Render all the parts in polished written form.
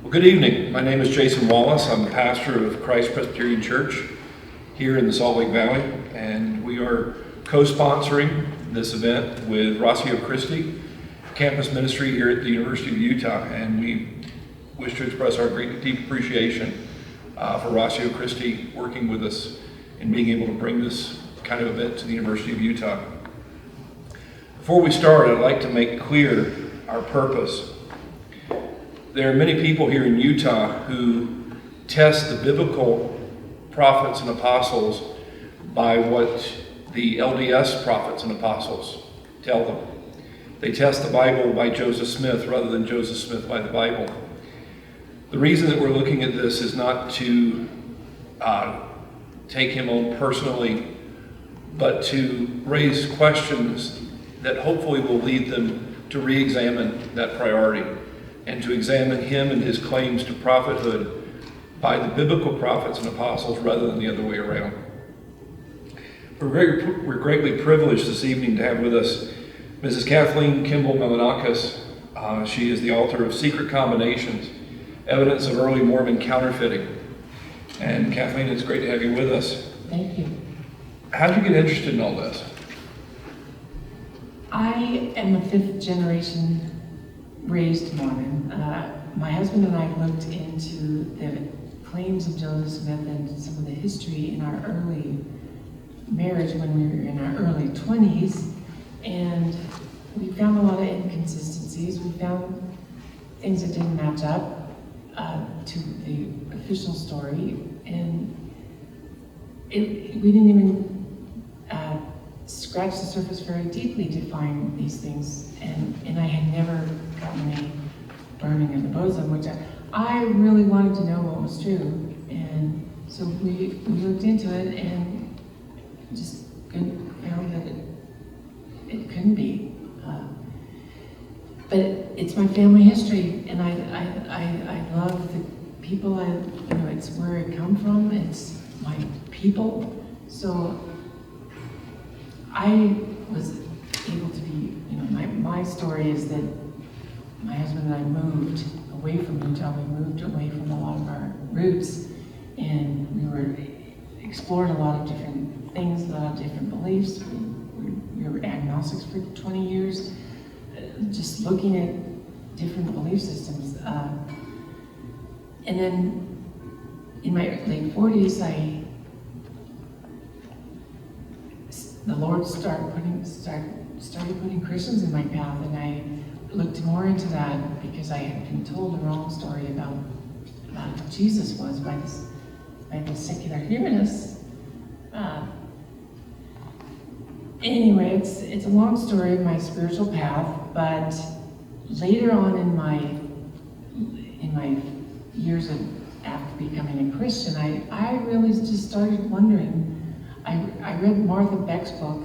Well, good evening. My name is Jason Wallace. I'm the pastor of Christ Presbyterian Church here in the Salt Lake Valley, and we are co-sponsoring this event with Rocio Christi Campus Ministry here at the University of Utah, and we wish to express our great deep appreciation for Rocio Christi working with us and being able to bring this kind of event to the University of Utah. Before we start, I'd like to make clear our purpose. There are many people here in Utah who test the biblical prophets and apostles by what the LDS prophets and apostles tell them. They test the Bible by Joseph Smith rather than Joseph Smith by the Bible. The reason that we're looking at this is not to take him on personally, but to raise questions that hopefully will lead them to re-examine that priority and to examine him and his claims to prophethood by the biblical prophets and apostles rather than the other way around. We're greatly privileged this evening to have with us Mrs. Kathleen Kimball Melanakis. She is the author of Secret Combinations, Evidence of Early Mormon Counterfeiting. And Kathleen, it's great to have you with us. Thank you. How did you get interested in all this? I am a fifth generation raised Mormon. My husband and I looked into the claims of Joseph Smith and some of the history in our early marriage when we were in our early 20s, and we found a lot of inconsistencies. We found things that didn't match up to the official story, and we didn't even scratch the surface very deeply to find these things, and I had never gotten a burning in the bosom, which I really wanted to know what was true, and so we looked into it and just found that it couldn't be. But it's my family history, and I love the people. It's where I come from. It's my people. So I was able to be. My story is that my husband and I moved away from Utah. We moved away from a lot of our roots, and we explored a lot of different things, a lot of different beliefs. We were agnostics for 20 years, just looking at different belief systems. And then in my late 40s, the Lord started putting Christians in my path, and I looked more into that because I had been told the wrong story about who Jesus was by the secular humanists. Anyway, it's a long story of my spiritual path, but later on in my years after becoming a Christian, I really just started wondering. I read Martha Beck's book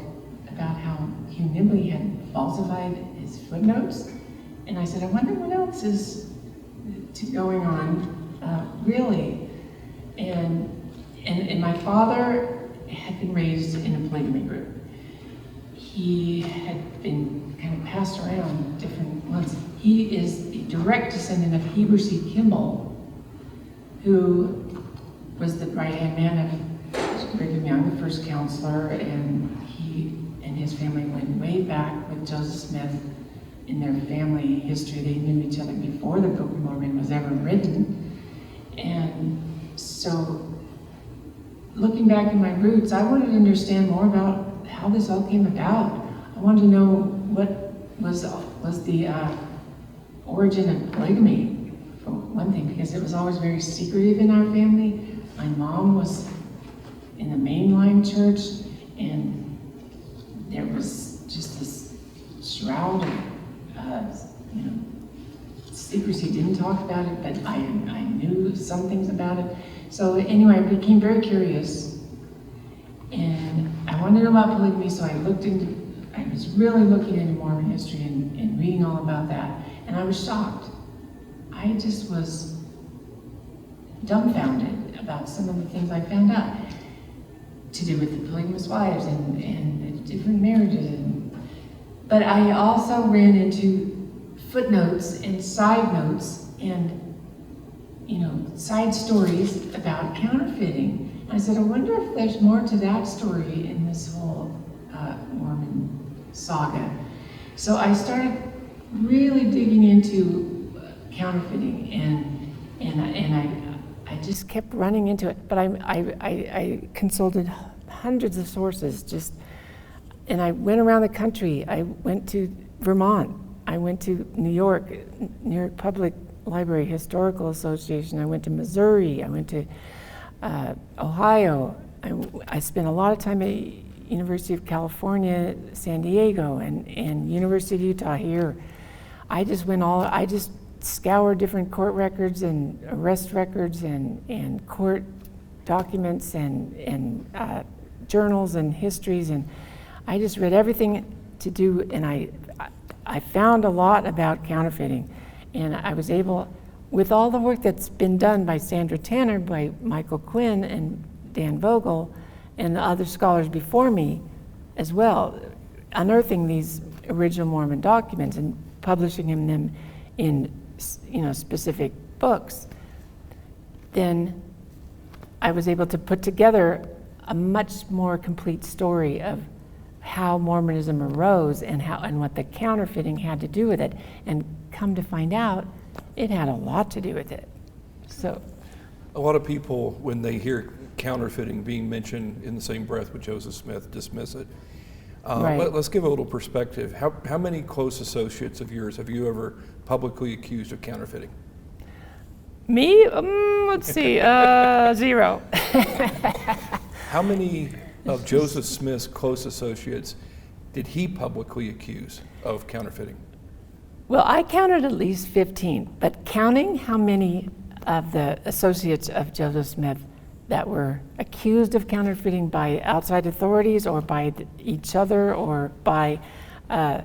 about how Hugh Nibley had falsified his footnotes, and I said, I wonder what else is going on, really. And my father had been raised in a polygamy group. He had been kind of passed around different ones. He is a direct descendant of Heber C. Kimball, who was the right-hand man of Brigham Young, the first counselor, and he and his family went way back with Joseph Smith in their family history. They knew each other before the Book of Mormon was ever written. And so, looking back in my roots, I wanted to understand more about how this all came about. I wanted to know what was the origin of polygamy, for one thing, because it was always very secretive in our family. My mom was in the mainline church, and there was just this shroud of secrecy. Didn't talk about it, but I knew some things about it. So anyway, I became very curious, and I wanted to know about polygamy, so I was really looking into Mormon history and reading all about that, and I was shocked. I just was dumbfounded about some of the things I found out to do with the polygamous wives and the different marriages. But I also ran into footnotes and side notes, and side stories about counterfeiting. And I said, I wonder if there's more to that story in this whole Mormon saga. So I started really digging into counterfeiting, and I just kept running into it. But I consulted hundreds of sources, and I went around the country. I went to Vermont. I went to New York Public Library Historical Association. I went to Missouri. I went to Ohio. I spent a lot of time at University of California, San Diego, and University of Utah here. I just scoured different court records and arrest records and court documents and journals and histories, and I just read everything to do, and I found a lot about counterfeiting, and I was able, with all the work that's been done by Sandra Tanner, by Michael Quinn and Dan Vogel, and the other scholars before me as well, unearthing these original Mormon documents and publishing them in specific books, then I was able to put together a much more complete story of how Mormonism arose and what the counterfeiting had to do with it. And come to find out, it had a lot to do with it. So, a lot of people, when they hear counterfeiting being mentioned in the same breath with Joseph Smith, dismiss it. Right. Let's give a little perspective. How many close associates of yours have you ever publicly accused of counterfeiting? Me? Let's see, 0. How many of Joseph Smith's close associates did he publicly accuse of counterfeiting? Well, I counted at least 15, but counting how many of the associates of Joseph Smith that were accused of counterfeiting by outside authorities or by each other or by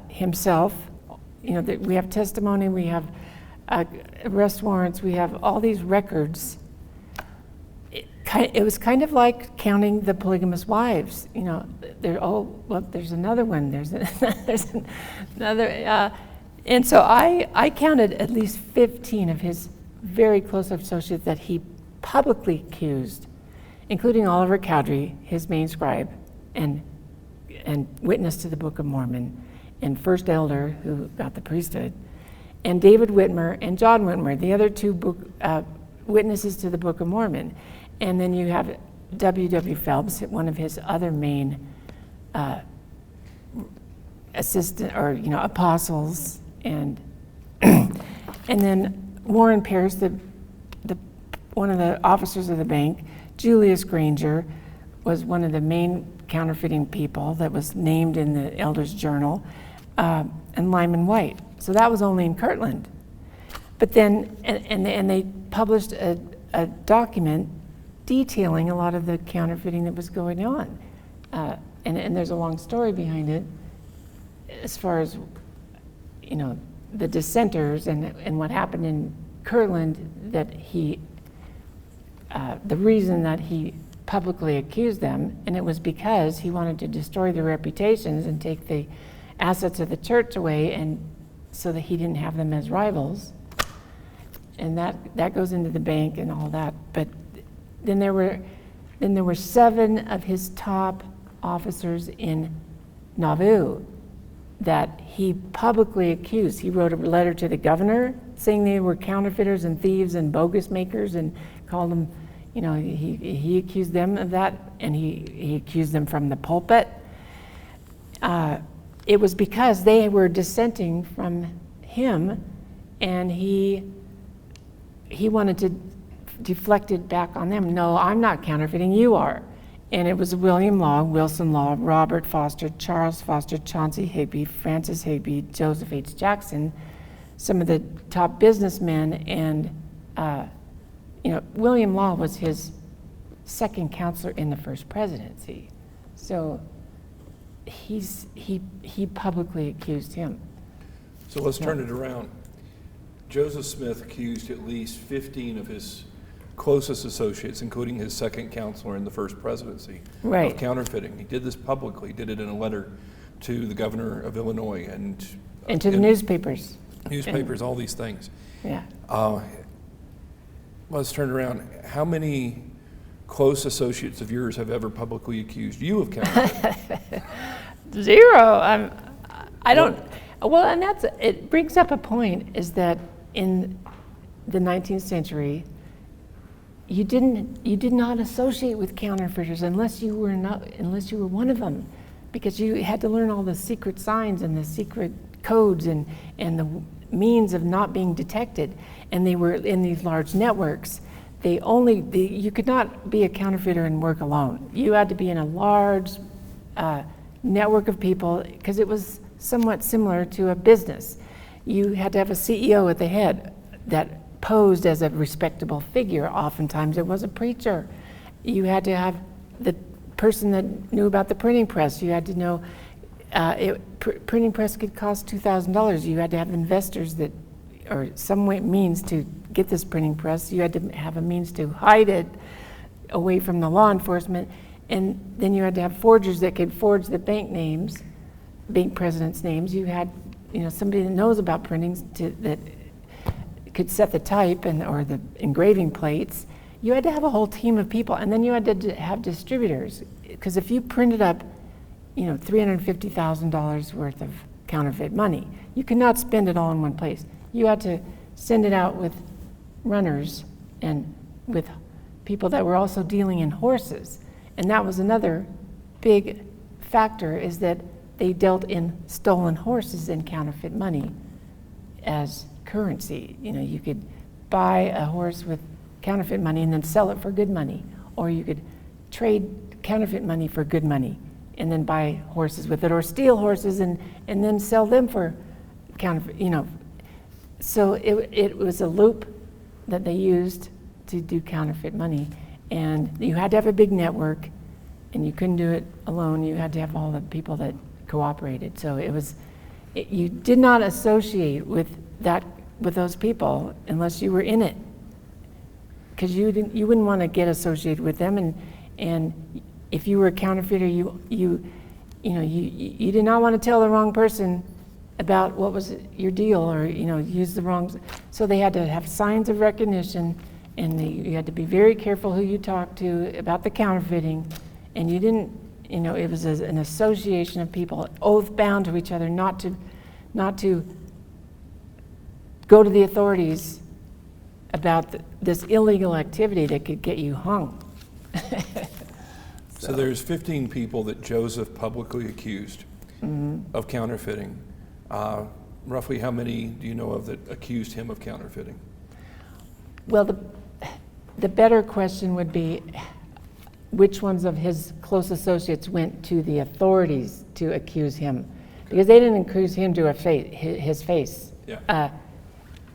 himself, we have testimony, we have arrest warrants, we have all these records. It was kind of like counting the polygamous wives. There's another one. There's another. And so I counted at least 15 of his very close associates that he publicly accused, including Oliver Cowdery, his main scribe, and witness to the Book of Mormon, and first elder who got the priesthood, and David Whitmer and John Whitmer, the other two witnesses to the Book of Mormon. And then you have W.W. Phelps, one of his other main apostles, and then Warren Pierce, one of the officers of the bank. Julius Granger was one of the main counterfeiting people that was named in the Elders Journal, and Lyman White. So that was only in Kirtland. But then, and they published a document detailing a lot of the counterfeiting that was going on. And there's a long story behind it as far as, the dissenters and what happened in Kirtland, that the reason that he publicly accused them, and it was because he wanted to destroy their reputations and take the assets of the church away, and so that he didn't have them as rivals. And that goes into the bank and all that. But then there were 7 of his top officers in Nauvoo that he publicly accused. He wrote a letter to the governor saying they were counterfeiters and thieves and bogus makers, and called them, he accused them of that, and he accused them from the pulpit. It was because they were dissenting from him, and he wanted to deflect it back on them. No, I'm not counterfeiting, you are. And it was William Law, Wilson Law, Robert Foster, Charles Foster, Chauncey Higby, Francis Higby, Joseph H. Jackson, some of the top businessmen, and William Law was his second counselor in the first presidency. So he publicly accused him. So let's turn it around. Joseph Smith accused at least 15 of his closest associates, including his second counselor in the first presidency, of counterfeiting. He did this publicly, did it in a letter to the governor of Illinois and to the newspapers. Newspapers, all these things. Yeah. let's turn it around. How many close associates of yours have ever publicly accused you of counterfeiting? Zero. I don't. Well, and it brings up a point, is that in the 19th century, you did not associate with counterfeiters unless you were one of them, because you had to learn all the secret signs and the secret codes and the means of not being detected. And they were in these large networks. You could not be a counterfeiter and work alone. You had to be in a large network of people, because it was somewhat similar to a business. You had to have a CEO at the head that posed as a respectable figure. Oftentimes it was a preacher. You had to have the person that knew about the printing press. You had to know, printing press could cost $2,000. You had to have investors or some means to get this printing press. You had to have a means to hide it away from the law enforcement. And then you had to have forgers that could forge the bank presidents' names. You had, somebody that knows about printings that could set the type or the engraving plates. You had to have a whole team of people, and then you had to have distributors, because if you printed up, $350,000 worth of counterfeit money, you could not spend it all in one place. You had to send it out with runners and with people that were also dealing in horses. And that was another big factor, is that they dealt in stolen horses and counterfeit money as currency. You could buy a horse with counterfeit money and then sell it for good money, or you could trade counterfeit money for good money and then buy horses with it, or steal horses and then sell them for counterfeit, So it was a loop that they used to do counterfeit money. And you had to have a big network, and you couldn't do it alone. You had to have all the people that cooperated. So you did not associate with those people unless you were in it, because you wouldn't want to get associated with them. And if you were a counterfeiter, you did not want to tell the wrong person about what was your deal, or use the wrong. So they had to have signs of recognition, and you had to be very careful who you talked to about the counterfeiting. And you didn't, it was an association of people, oath bound to each other, not to go to the authorities about this illegal activity that could get you hung. So there's 15 people that Joseph publicly accused of counterfeiting. Roughly how many do you know of that accused him of counterfeiting? Well, the better question would be, which ones of his close associates went to the authorities to accuse him? Because they didn't accuse him to his face. Yeah.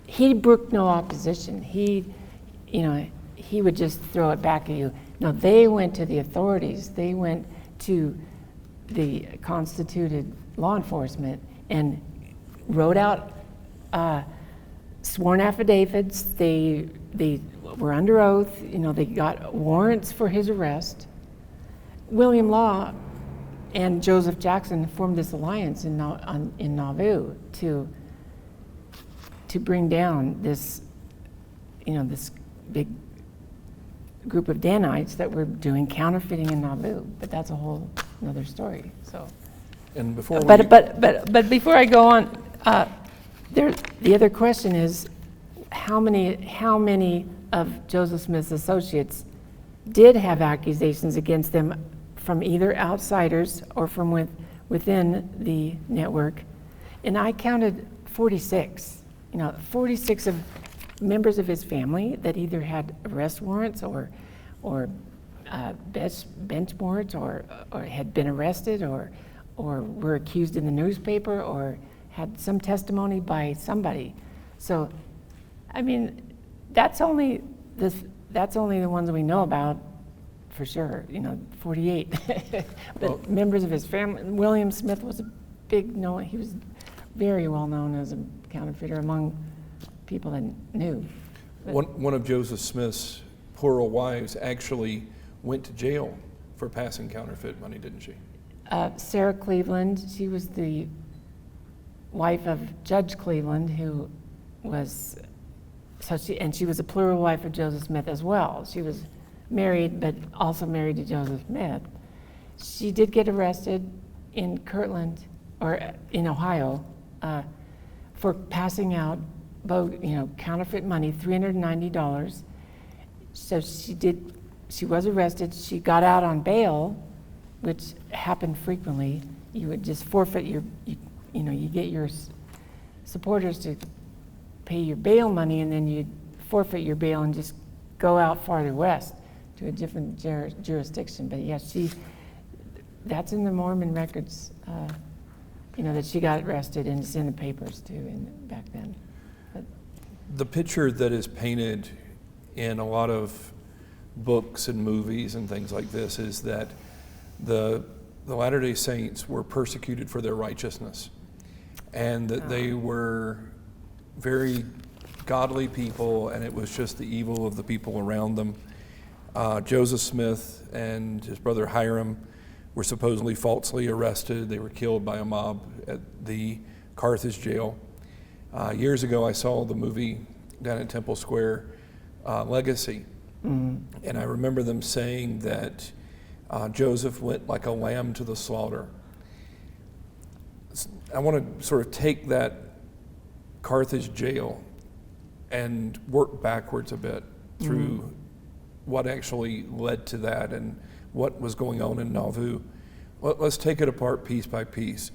He brooked no opposition. He would just throw it back at you. No, they went to the authorities. They went to the constituted law enforcement and wrote out sworn affidavits. They were under oath. They got warrants for his arrest. William Law and Joseph Jackson formed this alliance in Nauvoo to bring down this, this big group of Danites that were doing counterfeiting in Nauvoo. But that's a whole another story. So. And before But before I go on, the other question is, how many of Joseph Smith's associates did have accusations against them from either outsiders or from within the network? And I counted 46. 46 of members of his family that either had arrest warrants or bench warrants or had been arrested or were accused in the newspaper or had some testimony by somebody. So, that's only the ones we know about for sure. 48. But members of his family. William Smith was he was very well known as a counterfeiter among people that knew. one of Joseph Smith's plural wives actually went to jail for passing counterfeit money, didn't she? Sarah Cleveland, she was the wife of Judge Cleveland, who was So she was a plural wife of Joseph Smith as well. She was married, but also married to Joseph Smith. She did get arrested in Kirtland, or in Ohio, for passing out counterfeit money, $390. So she was arrested. She got out on bail, which happened frequently. You would just forfeit you get your supporters to pay your bail money, and then you'd forfeit your bail and just go out farther west to a different jurisdiction. But yeah, that's in the Mormon records, that she got arrested, and it's in the papers too back then. But The picture that is painted in a lot of books and movies and things like this is that the Latter-day Saints were persecuted for their righteousness, and that they were very godly people, and it was just the evil of the people around them. Joseph Smith and his brother Hiram were supposedly falsely arrested. They were killed by a mob at the Carthage Jail. Years ago, I saw the movie down at Temple Square, Legacy, and I remember them saying that Joseph went like a lamb to the slaughter. I want to sort of take that Carthage Jail and work backwards a bit through what actually led to that and what was going on in Nauvoo. Let's take it apart piece by piece.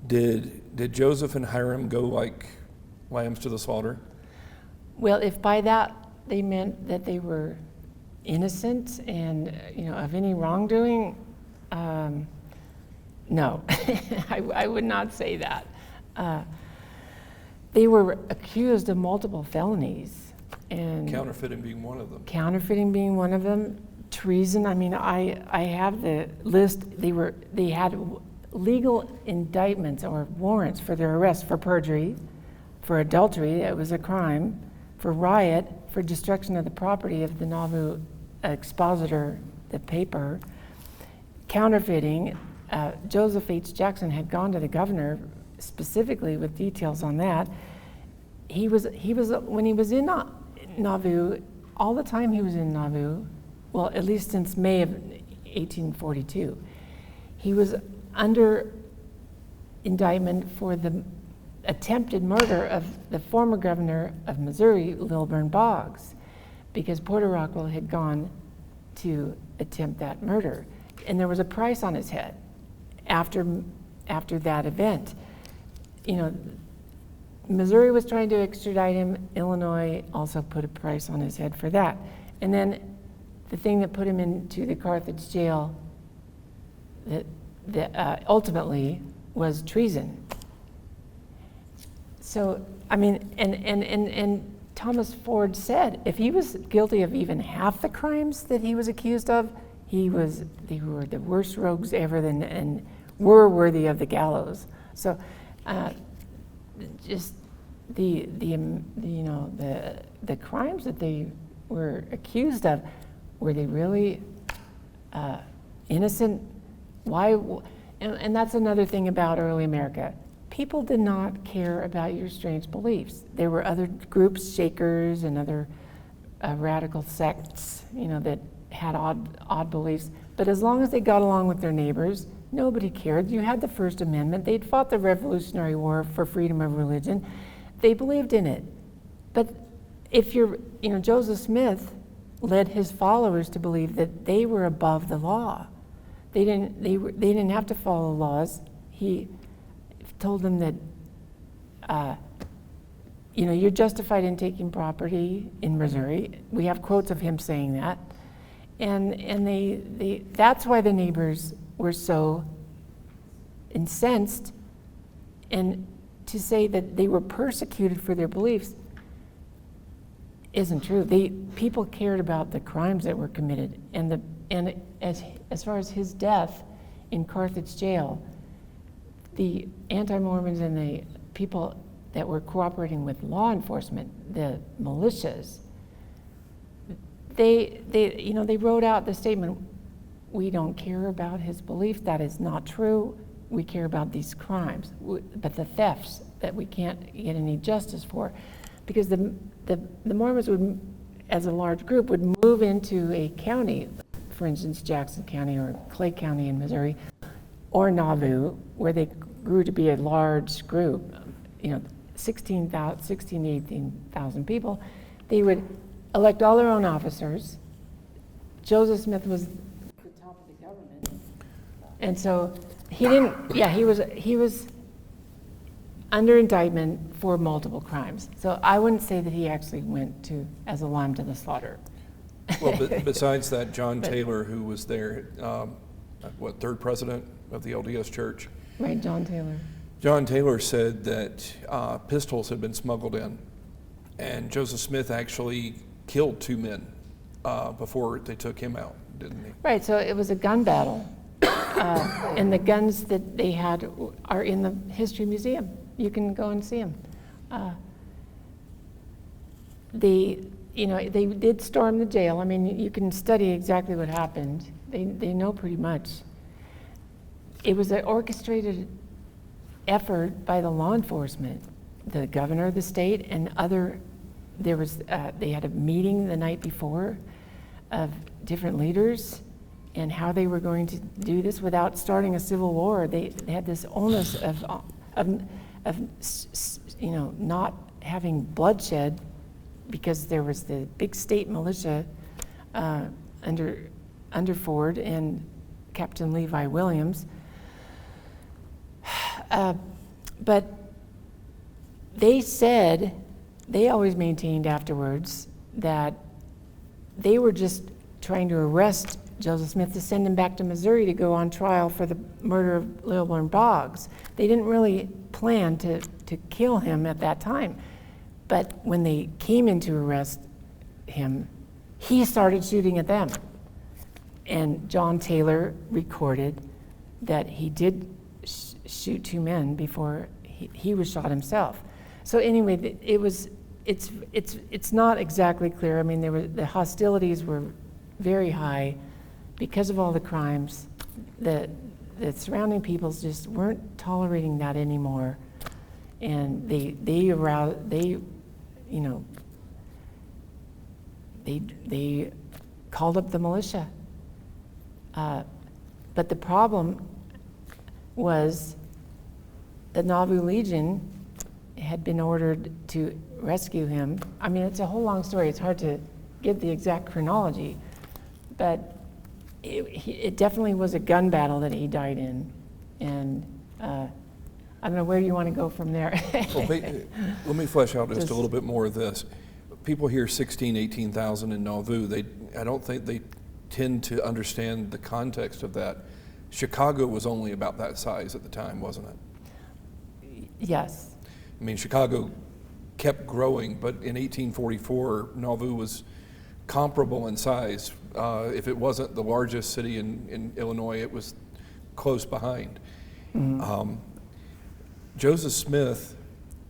Did Joseph and Hiram go like lambs to the slaughter? well, if by that they meant that they were innocent and of any wrongdoing, no, I would not say that. They were accused of multiple felonies, and Counterfeiting being one of them. Counterfeiting being one of them. Treason. I mean, I have the list. They had legal indictments or warrants for their arrest for perjury, for adultery, that was a crime, for riot, for destruction of the property of the Nauvoo Expositor, the paper, counterfeiting. Joseph H. Jackson had gone to the governor specifically with details on that. He was when he was in Nauvoo, all the time he was in Nauvoo, well, at least since May of 1842, he was under indictment for the attempted murder of the former governor of Missouri, Lilburn Boggs, because Porter Rockwell had gone to attempt that murder. And there was a price on his head after that event. Missouri was trying to extradite him. Illinois also put a price on his head for that. And then the thing that put him into the Carthage Jail that ultimately was treason. So, I mean, and Thomas Ford said if he was guilty of even half the crimes that he was accused of, they were the worst rogues ever and were worthy of the gallows. So, just the crimes that they were accused of, were they really innocent? Why? And that's another thing about early America. People did not care about your strange beliefs. There were other groups, Shakers and other radical sects, that had odd beliefs. But as long as they got along with their neighbors, nobody cared. You had the First Amendment. They'd fought the Revolutionary War for freedom of religion. They believed in it. But if Joseph Smith led his followers to believe that they were above the law. They didn't have to follow laws. He told them that you're justified in taking property in Missouri. We have quotes of him saying that, and that's why the neighbors were so incensed, and to say that they were persecuted for their beliefs isn't true. People cared about the crimes that were committed, and as far as his death in Carthage Jail, the anti-Mormons and the people that were cooperating with law enforcement, the militias, they wrote out the statement, "We don't care about his belief. That is not true. We care about these crimes, but the thefts that we can't get any justice for," because the the Mormons would, as a large group, would move into a county, for instance, Jackson County or Clay County in Missouri, or Nauvoo, where they grew to be a large group, 16 to 18,000 people. They would elect all their own officers. Joseph Smith was the top of the government. And so he was under indictment for multiple crimes. So I wouldn't say that he actually went as a lamb to the slaughter. Well, besides that, John Taylor, who was there, third president of the LDS Church? Right, John Taylor. John Taylor said that pistols had been smuggled in, and Joseph Smith actually killed 2 men before they took him out, didn't he? Right, so it was a gun battle. And the guns that they had are in the History Museum. You can go and see them. They did storm the jail. I mean, you can study exactly what happened. They know pretty much. It was an orchestrated effort by the law enforcement, the governor of the state and they had a meeting the night before of different leaders and how they were going to do this without starting a civil war. They had this onus of not having bloodshed, because there was the big state militia under Ford and Captain Levi Williams. But they always maintained afterwards that they were just trying to arrest Joseph Smith to send him back to Missouri to go on trial for the murder of Lilburn Boggs. They didn't really plan to kill him at that time. But when they came in to arrest him, he started shooting at them. And John Taylor recorded that he did shoot 2 men before he was shot himself. So anyway, it's not exactly clear. I mean, the hostilities were very high because of all the crimes. The surrounding peoples just weren't tolerating that anymore, and they called up the militia. But the problem was the Nauvoo Legion had been ordered to rescue him. I mean, it's a whole long story. It's hard to give the exact chronology, but it definitely was a gun battle that he died in. And I don't know, where you want to go from there? Well, let me flesh out just a little bit more of this. People hear 18,000 in Nauvoo. I don't think they tend to understand the context of that. Chicago was only about that size at the time, wasn't it? Yes. I mean, Chicago kept growing, but in 1844, Nauvoo was comparable in size. If it wasn't the largest city in Illinois, it was close behind. Mm-hmm. Joseph Smith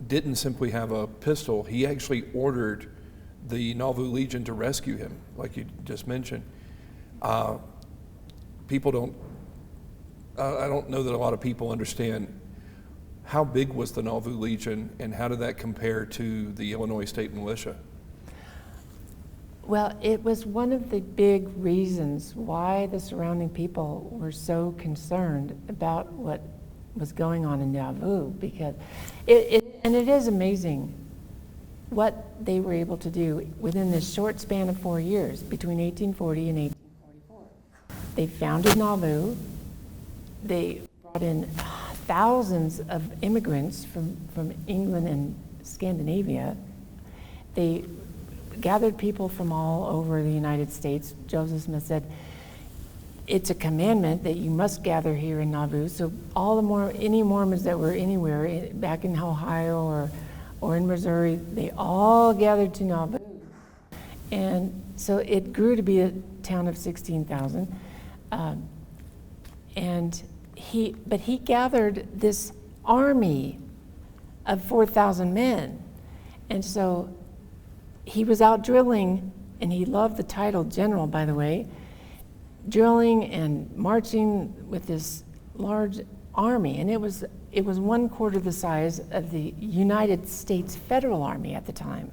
didn't simply have a pistol. He actually ordered the Nauvoo Legion to rescue him, like you just mentioned. I don't know that a lot of people understand how big was the Nauvoo Legion and how did that compare to the Illinois State Militia? Well, it was one of the big reasons why the surrounding people were so concerned about what was going on in Nauvoo, because it is amazing what they were able to do within this short span of 4 years, between 1840 and 1844. They founded Nauvoo. They brought in thousands of immigrants from England and Scandinavia. They gathered people from all over the United States. Joseph Smith said, it's a commandment that you must gather here in Nauvoo. So any Mormons that were anywhere, back in Ohio or in Missouri, they all gathered to Nauvoo. And so it grew to be a town of 16,000. But he gathered this army of 4,000 men. And so he was out drilling, and he loved the title general, by the way, drilling and marching with this large army. And it was 1/4 the size of the United States Federal Army at the time.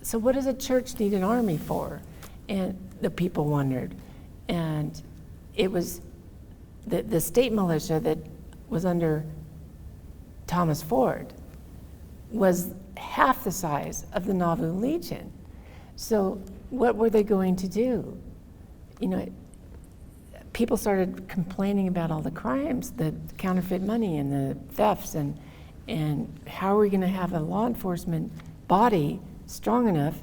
so what does a church need an army for? And the people wondered. And it was the state militia that was under Thomas Ford was half the size of the Nauvoo Legion. So what were they going to do? You know, people started complaining about all the crimes, the counterfeit money and the thefts, and how are we going to have a law enforcement body strong enough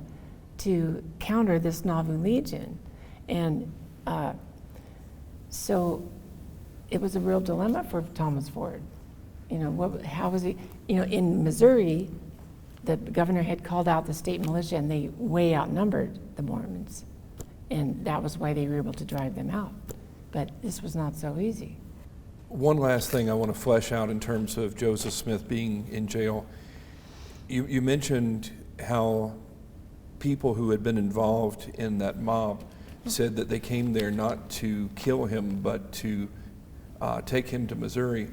to counter this Nauvoo Legion? And so it was a real dilemma for Thomas Ford. You know, how was he? You know, in Missouri, the governor had called out the state militia, and they way outnumbered the Mormons, and that was why they were able to drive them out. But this was not so easy. One last thing I want to flesh out in terms of Joseph Smith being in jail. You mentioned how people who had been involved in that mob said that they came there not to kill him, but to take him to Missouri.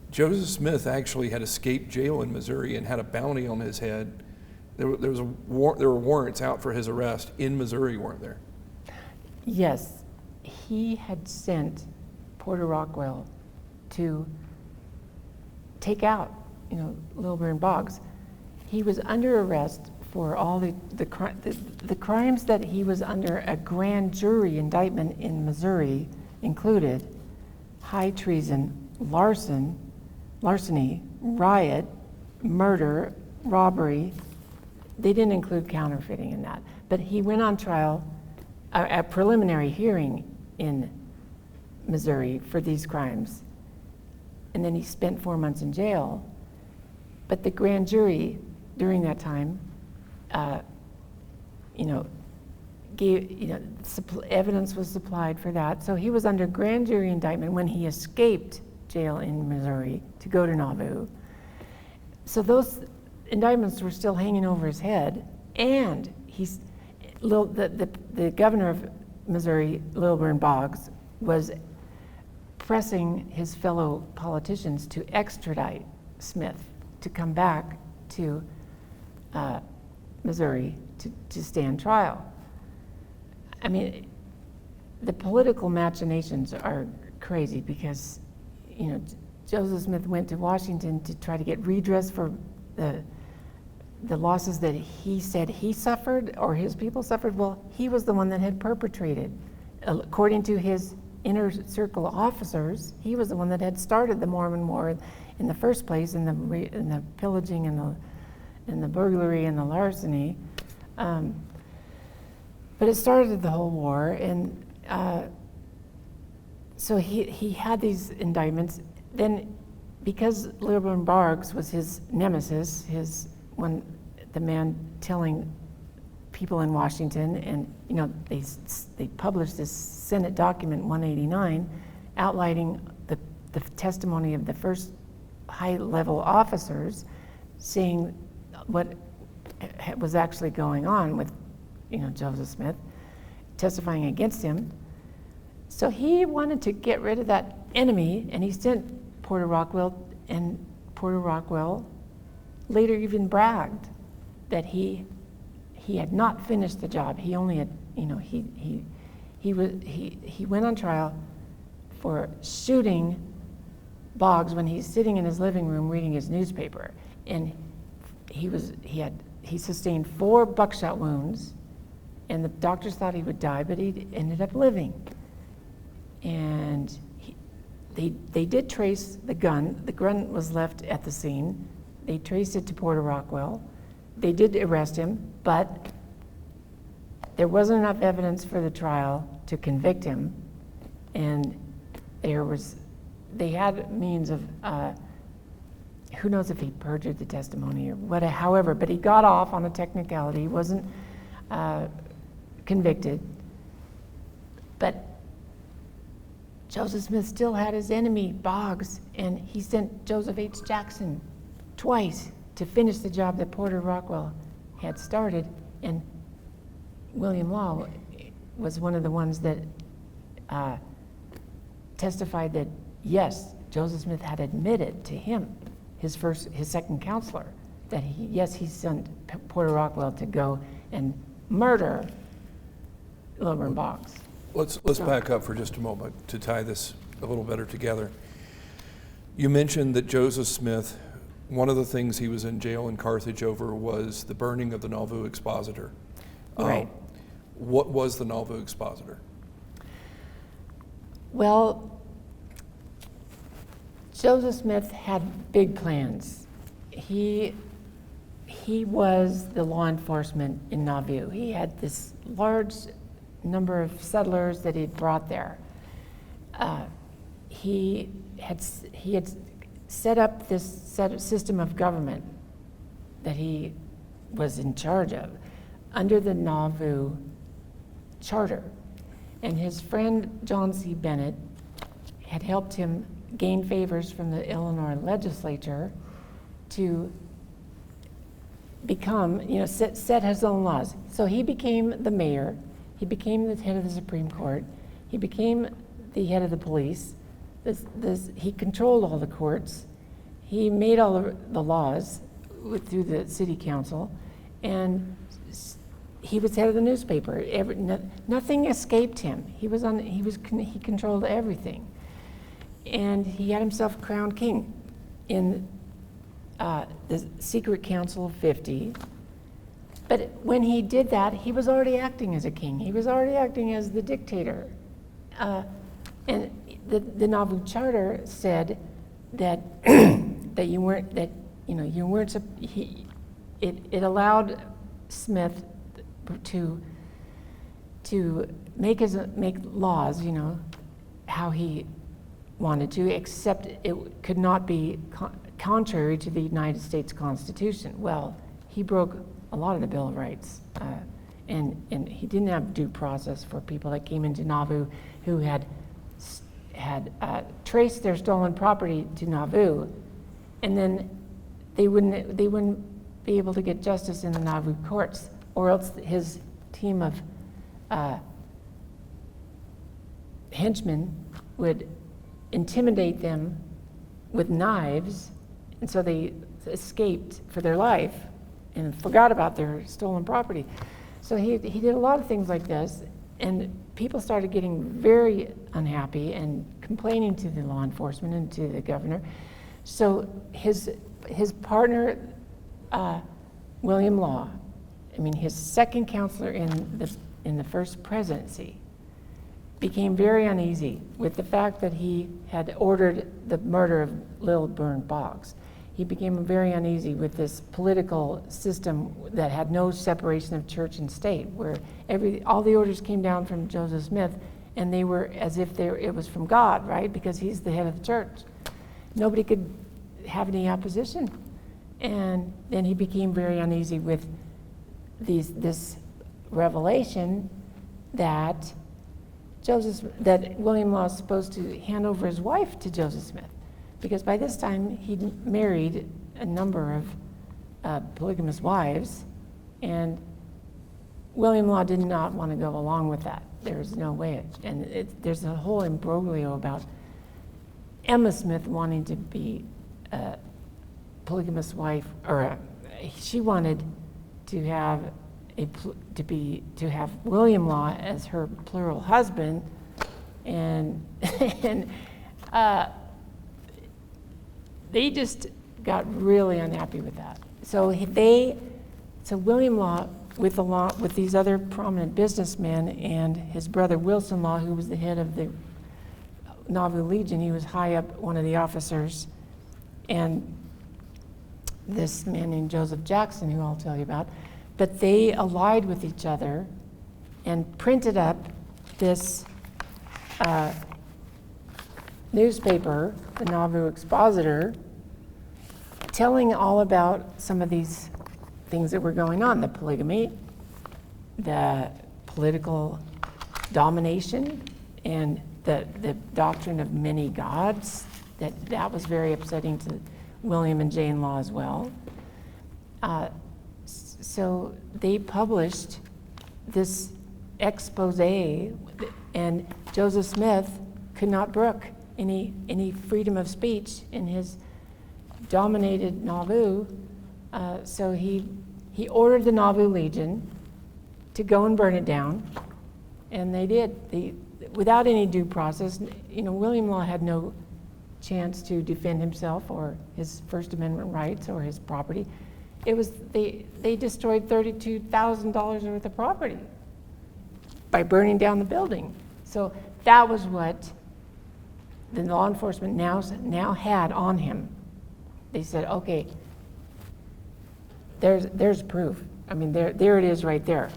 Joseph Smith actually had escaped jail in Missouri and had a bounty on his head. There were warrants out for his arrest in Missouri, weren't there? Yes, he had sent Porter Rockwell to take out, you know, Lilburn Boggs. He was under arrest for all the crimes that he was under a grand jury indictment in Missouri included high treason, larceny, riot, murder, robbery. They didn't include counterfeiting in that. But he went on trial, a preliminary hearing in Missouri for these crimes. And then he spent 4 months in jail. But the grand jury during that time, evidence was supplied for that. So he was under grand jury indictment when he escaped jail in Missouri to go to Nauvoo. So those indictments were still hanging over his head, and the governor of Missouri, Lilburn Boggs, was pressing his fellow politicians to extradite Smith to come back to Missouri to stand trial. I mean, the political machinations are crazy because, you know, Joseph Smith went to Washington to try to get redress for the losses that he said he suffered or his people suffered. Well, he was the one that had perpetrated. According to his inner circle officers, he was the one that had started the Mormon War in the first place, in the pillaging and the burglary and the larceny. But it started the whole war, and so he had these indictments. Then, because Lilburn Boggs was his nemesis, the man telling people in Washington, and you know they published this Senate document 189, outlining the testimony of the first high-level officers, saying what was actually going on with, you know, Joseph Smith, testifying against him. So he wanted to get rid of that enemy, and he sent Porter Rockwell, and Porter Rockwell later even bragged that he had not finished the job. He only had, you know, he went on trial for shooting Boggs when he's sitting in his living room reading his newspaper, and he sustained 4 buckshot wounds, and the doctors thought he would die, but he ended up living. And they did trace the gun. The gun was left at the scene. They traced it to Porter Rockwell. They did arrest him, but there wasn't enough evidence for the trial to convict him, and they had means of, who knows if he perjured the testimony or what, however, but he got off on a technicality. He wasn't convicted. But Joseph Smith still had his enemy, Boggs, and he sent Joseph H. Jackson twice to finish the job that Porter Rockwell had started, and William Law was one of the ones that testified that, yes, Joseph Smith had admitted to him, his second counselor, that he sent Porter Rockwell to go and murder Lilburn Boggs. Let's back up for just a moment to tie this a little better together. You mentioned that Joseph Smith, one of the things he was in jail in Carthage over was the burning of the Nauvoo Expositor. Right. What was the Nauvoo Expositor? Well, Joseph Smith had big plans. He was the law enforcement in Nauvoo. He had this large number of settlers that he'd brought there. He had set up this system of government that he was in charge of under the Nauvoo Charter. And his friend John C. Bennett had helped him gain favors from the Illinois legislature to become, set his own laws. So he became the mayor, he became the head of the Supreme Court, he became the head of the police, he controlled all the courts, he made all the laws through the city council, and he was head of the newspaper. Nothing escaped him. He controlled everything, and he had himself crowned king in the secret council of 50. But when he did that, he was already acting as a king. He was already acting as the dictator. And the Nauvoo Charter said that it allowed Smith to make laws, how he wanted to, except it could not be contrary to the United States Constitution. Well, he broke a lot of the Bill of Rights, and he didn't have due process for people that came into Nauvoo who had traced their stolen property to Nauvoo, and then they wouldn't be able to get justice in the Nauvoo courts, or else his team of henchmen would intimidate them with knives, and so they escaped for their life and forgot about their stolen property. So he did a lot of things like this, and people started getting very unhappy and complaining to the law enforcement and to the governor. So his partner, William Law, his second counselor in the first presidency, became very uneasy with the fact that he had ordered the murder of Lilburn Boggs. He became very uneasy with this political system that had no separation of church and state, where all the orders came down from Joseph Smith, and they were as if it was from God, right? Because he's the head of the church. Nobody could have any opposition. And then he became very uneasy with this revelation that William Law is supposed to hand over his wife to Joseph Smith, because by this time he'd married a number of polygamous wives, and William Law did not want to go along with that. There's no way. There's a whole imbroglio about Emma Smith wanting to be a polygamous wife, or she wanted to have William Law as her plural husband, and they just got really unhappy with that. So William Law, with these other prominent businessmen, and his brother Wilson Law, who was the head of the Nauvoo Legion, he was high up, one of the officers, and this man named Joseph Jackson, who I'll tell you about. But they allied with each other and printed up this newspaper, the Nauvoo Expositor, telling all about some of these things that were going on: the polygamy, the political domination, and the doctrine of many gods. That was very upsetting to William and Jane Law as well. So they published this expose, and Joseph Smith could not brook any freedom of speech in his dominated Nauvoo. So he ordered the Nauvoo Legion to go and burn it down, and they did. Without any due process, William Law had no chance to defend himself or his First Amendment rights or his property. They destroyed $32,000 worth of property by burning down the building. So that was what the law enforcement now had on him. They said, okay, there's proof. I mean, there it is right there.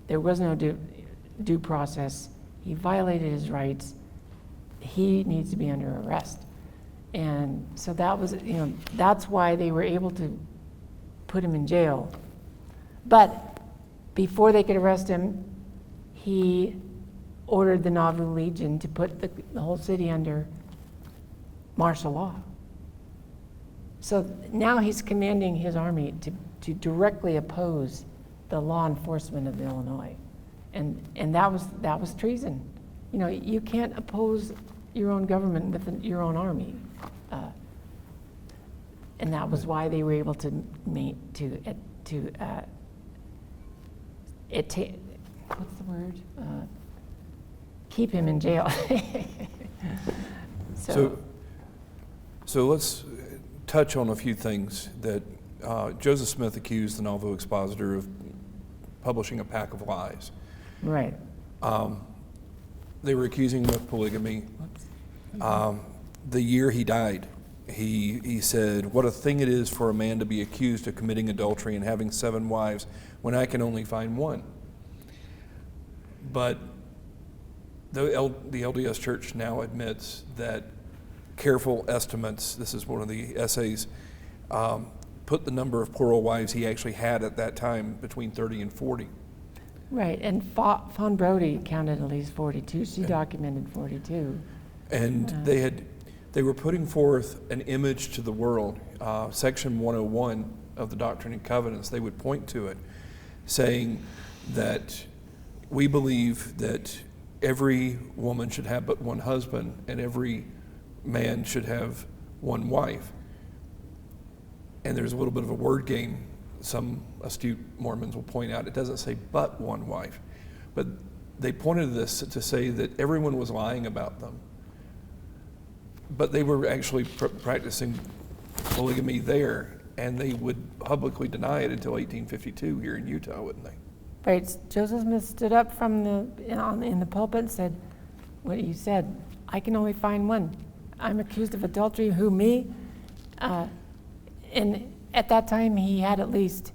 There was no due process. He violated his rights. He needs to be under arrest. And so that was, that's why they were able to put him in jail. But before they could arrest him, he ordered the Nauvoo Legion to put the whole city under martial law. So now he's commanding his army to directly oppose the law enforcement of Illinois. And that was treason. You can't oppose your own government with your own army. And that was why they were able to what's the word? Keep him in jail. So let's touch on a few things that Joseph Smith accused the Nauvoo Expositor of publishing a pack of lies. Right. They were accusing him of polygamy. The year he died, he said, "What a thing it is for a man to be accused of committing adultery and having 7 wives when I can only find one." But the LDS Church now admits that careful estimates, this is one of the essays, put the number of plural wives he actually had at that time between 30 and 40. Right, and Fawn Brody counted at least 42. She documented 42. And they were putting forth an image to the world. Section 101 of the Doctrine and Covenants, they would point to it, saying that we believe that every woman should have but one husband and every man should have one wife. And there's a little bit of a word game. Some astute Mormons will point out it doesn't say but one wife. But they pointed to this to say that everyone was lying about them. But they were actually practicing polygamy there, and they would publicly deny it until 1852 here in Utah, wouldn't they? Right. Joseph Smith stood up in the pulpit and said, what you said, I can only find one. I'm accused of adultery. Who, me? And at that time, he had at least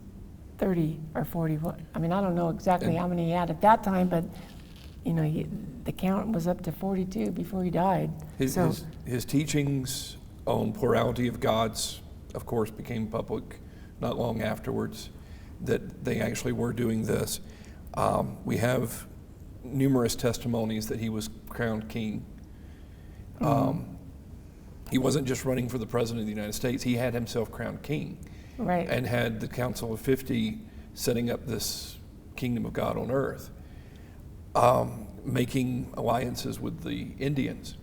30 or 40. I mean, I don't know exactly how many he had at that time, but the count was up to 42 before he died. His teachings on plurality of gods, of course, became public not long afterwards, that they actually were doing this. We have numerous testimonies that he was crowned king. He wasn't just running for the president of the United States, he had himself crowned king. Right. And had the Council of 50 setting up this kingdom of God on earth, making alliances with the Indians.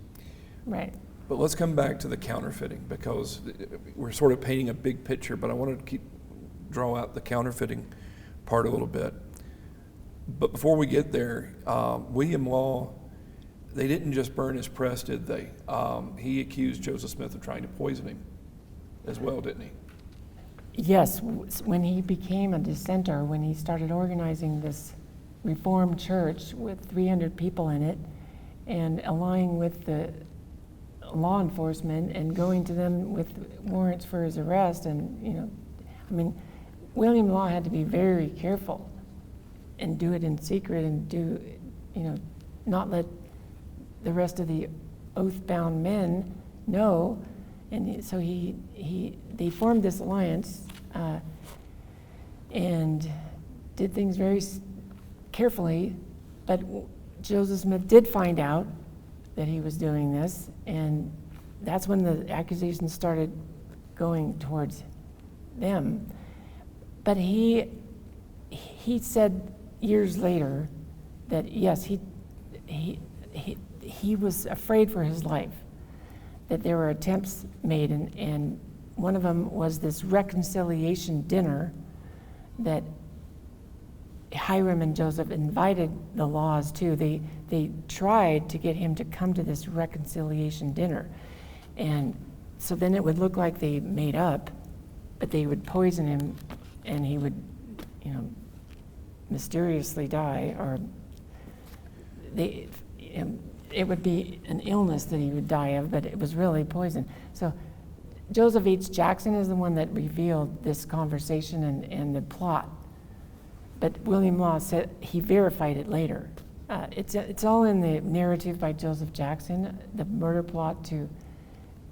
Right. But let's come back to the counterfeiting, because we're sort of painting a big picture, but I wanted to draw out the counterfeiting part a little bit. But before we get there, William Law, they didn't just burn his press, did they? He accused Joseph Smith of trying to poison him as well, didn't he? Yes, when he became a dissenter, when he started organizing this Reformed church with 300 people in it and allying with the law enforcement and going to them with warrants for his arrest, and William Law had to be very careful and do it in secret and not let the rest of the oath-bound men know. And so they formed this alliance and did things very carefully, but Joseph Smith did find out that he was doing this, and that's when the accusations started going towards them. But he said years later that yes, he was afraid for his life, that there were attempts made and one of them was this reconciliation dinner that Hiram and Joseph invited the Laws to. They tried to get him to come to this reconciliation dinner. And so then it would look like they made up, but they would poison him and he would, mysteriously die, or it would be an illness that he would die of, but it was really poison. So Joseph H. Jackson is the one that revealed this conversation and the plot. But William Law said he verified it later. It's all in the narrative by Joseph Jackson, the murder plot to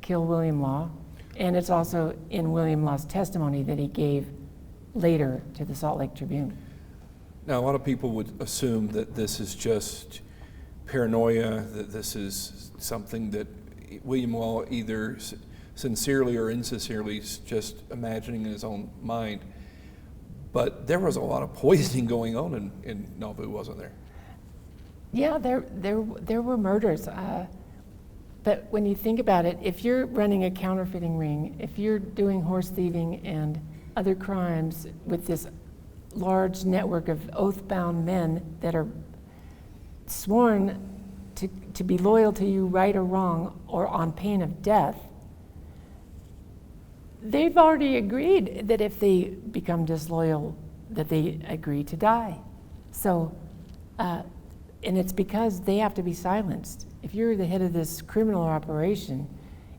kill William Law. And it's also in William Law's testimony that he gave later to the Salt Lake Tribune. Now, a lot of people would assume that this is just paranoia, that this is something that William Law either sincerely or insincerely is just imagining in his own mind. But there was a lot of poisoning going on in Nauvoo, wasn't there? Yeah, there were murders. But when you think about it, if you're running a counterfeiting ring, if you're doing horse thieving and other crimes with this large network of oath-bound men that are sworn to be loyal to you, right or wrong, or on pain of death, they've already agreed that if they become disloyal, that they agree to die. So, and it's because they have to be silenced. If you're the head of this criminal operation,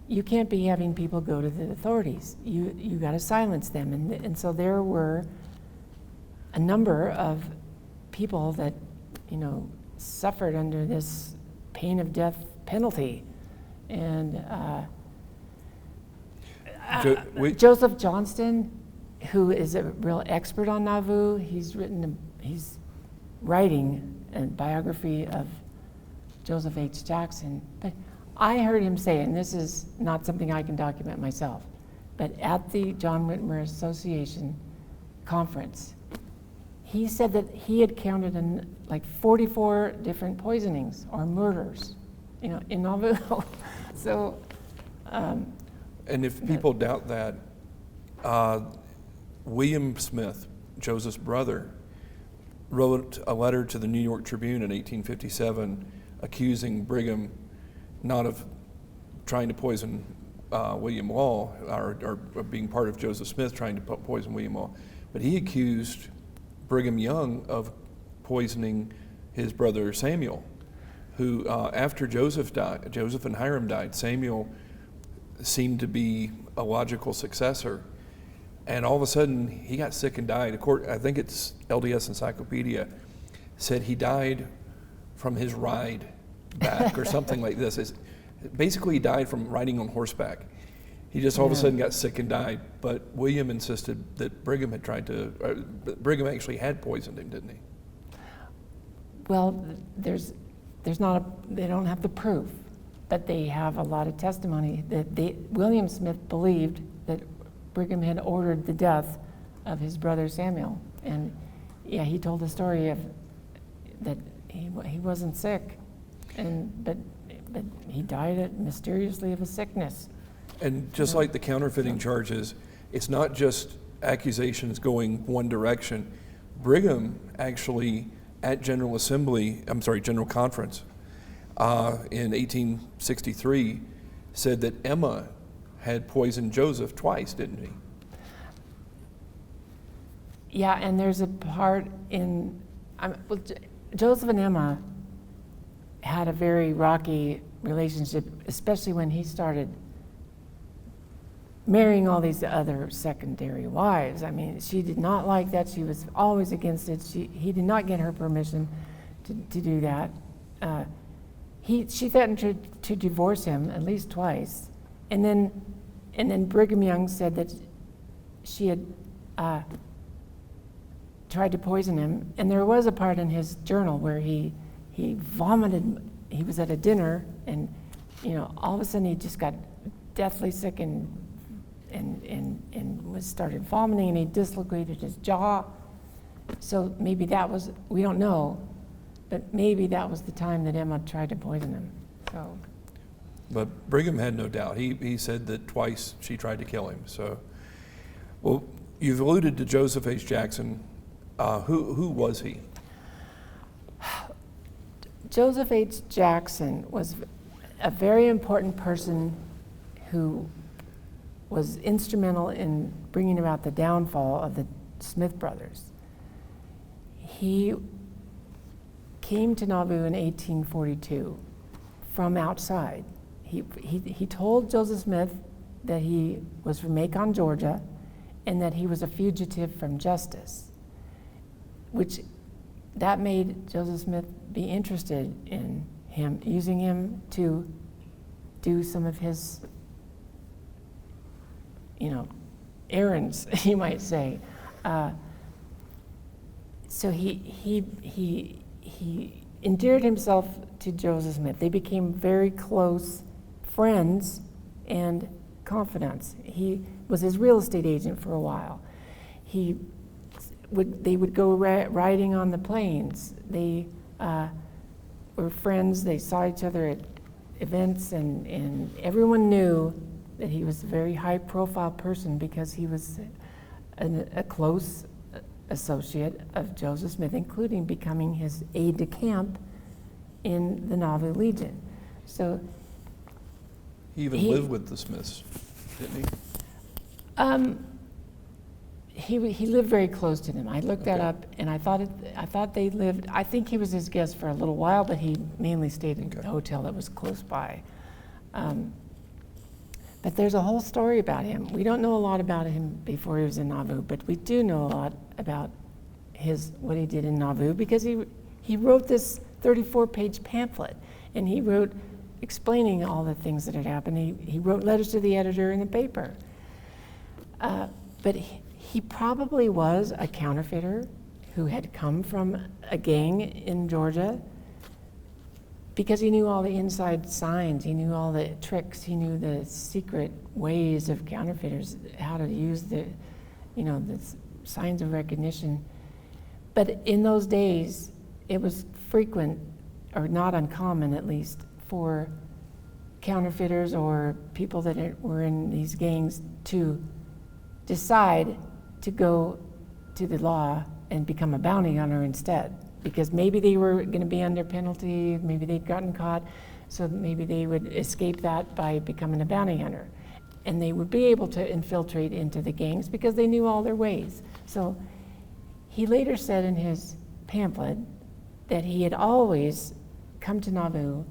you can't be having people go to the authorities. You got to silence them. And so there were a number of people that, suffered under this pain of death penalty. And Joseph Johnston, who is a real expert on Nauvoo, he's writing a biography of Joseph H. Jackson. But I heard him say, and this is not something I can document myself, but at the John Whitmer Association conference, he said that he had counted like 44 different poisonings or murders, in Nauvoo. So. And if people doubt that, William Smith, Joseph's brother, wrote a letter to the New York Tribune in 1857 accusing Brigham not of trying to poison William Law or being part of Joseph Smith trying to poison William Law, but he accused Brigham Young of poisoning his brother Samuel, who after Joseph and Hiram died, Samuel seemed to be a logical successor, and all of a sudden he got sick and died. I think it's LDS Encyclopedia said he died from his ride back or something like this. Basically, he died from riding on horseback. He just all of a sudden got sick and died. But William insisted that Brigham had Brigham actually had poisoned him, didn't he? Well, they don't have the proof, but they have a lot of testimony that William Smith believed that Brigham had ordered the death of his brother Samuel. And yeah, he told the story of that he wasn't sick, but he died mysteriously of a sickness. And just like the counterfeiting charges, it's not just accusations going one direction. Brigham actually at General Conference in 1863 said that Emma had poisoned Joseph twice, didn't he? Yeah, and there's a part Joseph and Emma had a very rocky relationship, especially when he started marrying all these other secondary wives. I mean, she did not like that. She was always against it. He did not get her permission to do that. She threatened to divorce him at least twice. And then Brigham Young said that she had tried to poison him. And there was a part in his journal where he vomited. He was at a dinner, and all of a sudden he just got deathly sick and started vomiting, and he dislocated his jaw. So maybe that was, we don't know, but maybe that was the time that Emma tried to poison him. So But Brigham had no doubt. He said that twice she tried to kill him. So, well, you've alluded to Joseph H. Jackson. Who was he? Joseph H. Jackson was a very important person who was instrumental in bringing about the downfall of the Smith brothers. He came to Nauvoo in 1842 from outside. He told Joseph Smith that he was from Macon, Georgia, and that he was a fugitive from justice, which that made Joseph Smith be interested in him, using him to do some of his, errands, you might say. So he endeared himself to Joseph Smith. They became very close friends and confidants. He was his real estate agent for a while. They would go riding on the plains. They were friends. They saw each other at events, and everyone knew that he was a very high-profile person because he was a close associate of Joseph Smith, including becoming his aide-de-camp in the Nauvoo Legion. So he even lived with the Smiths, didn't he? He lived very close to them. I looked that Okay. up, and I thought they lived. I think he was his guest for a little while, but he mainly stayed in Okay. a hotel that was close by. But there's a whole story about him. We don't know a lot about him before he was in Nauvoo, but we do know a lot about what he did in Nauvoo, because he wrote this 34-page pamphlet, and he wrote explaining all the things that had happened. He wrote letters to the editor in the paper. But he probably was a counterfeiter who had come from a gang in Georgia, because he knew all the inside signs, he knew all the tricks, he knew the secret ways of counterfeiters, how to use the signs of recognition. But in those days, it was frequent, or not uncommon at least, for counterfeiters or people that were in these gangs to decide to go to the law and become a bounty hunter instead, because maybe they were going to be under penalty, maybe they'd gotten caught, so maybe they would escape that by becoming a bounty hunter. And they would be able to infiltrate into the gangs because they knew all their ways. So he later said in his pamphlet that he had always come to Nauvoo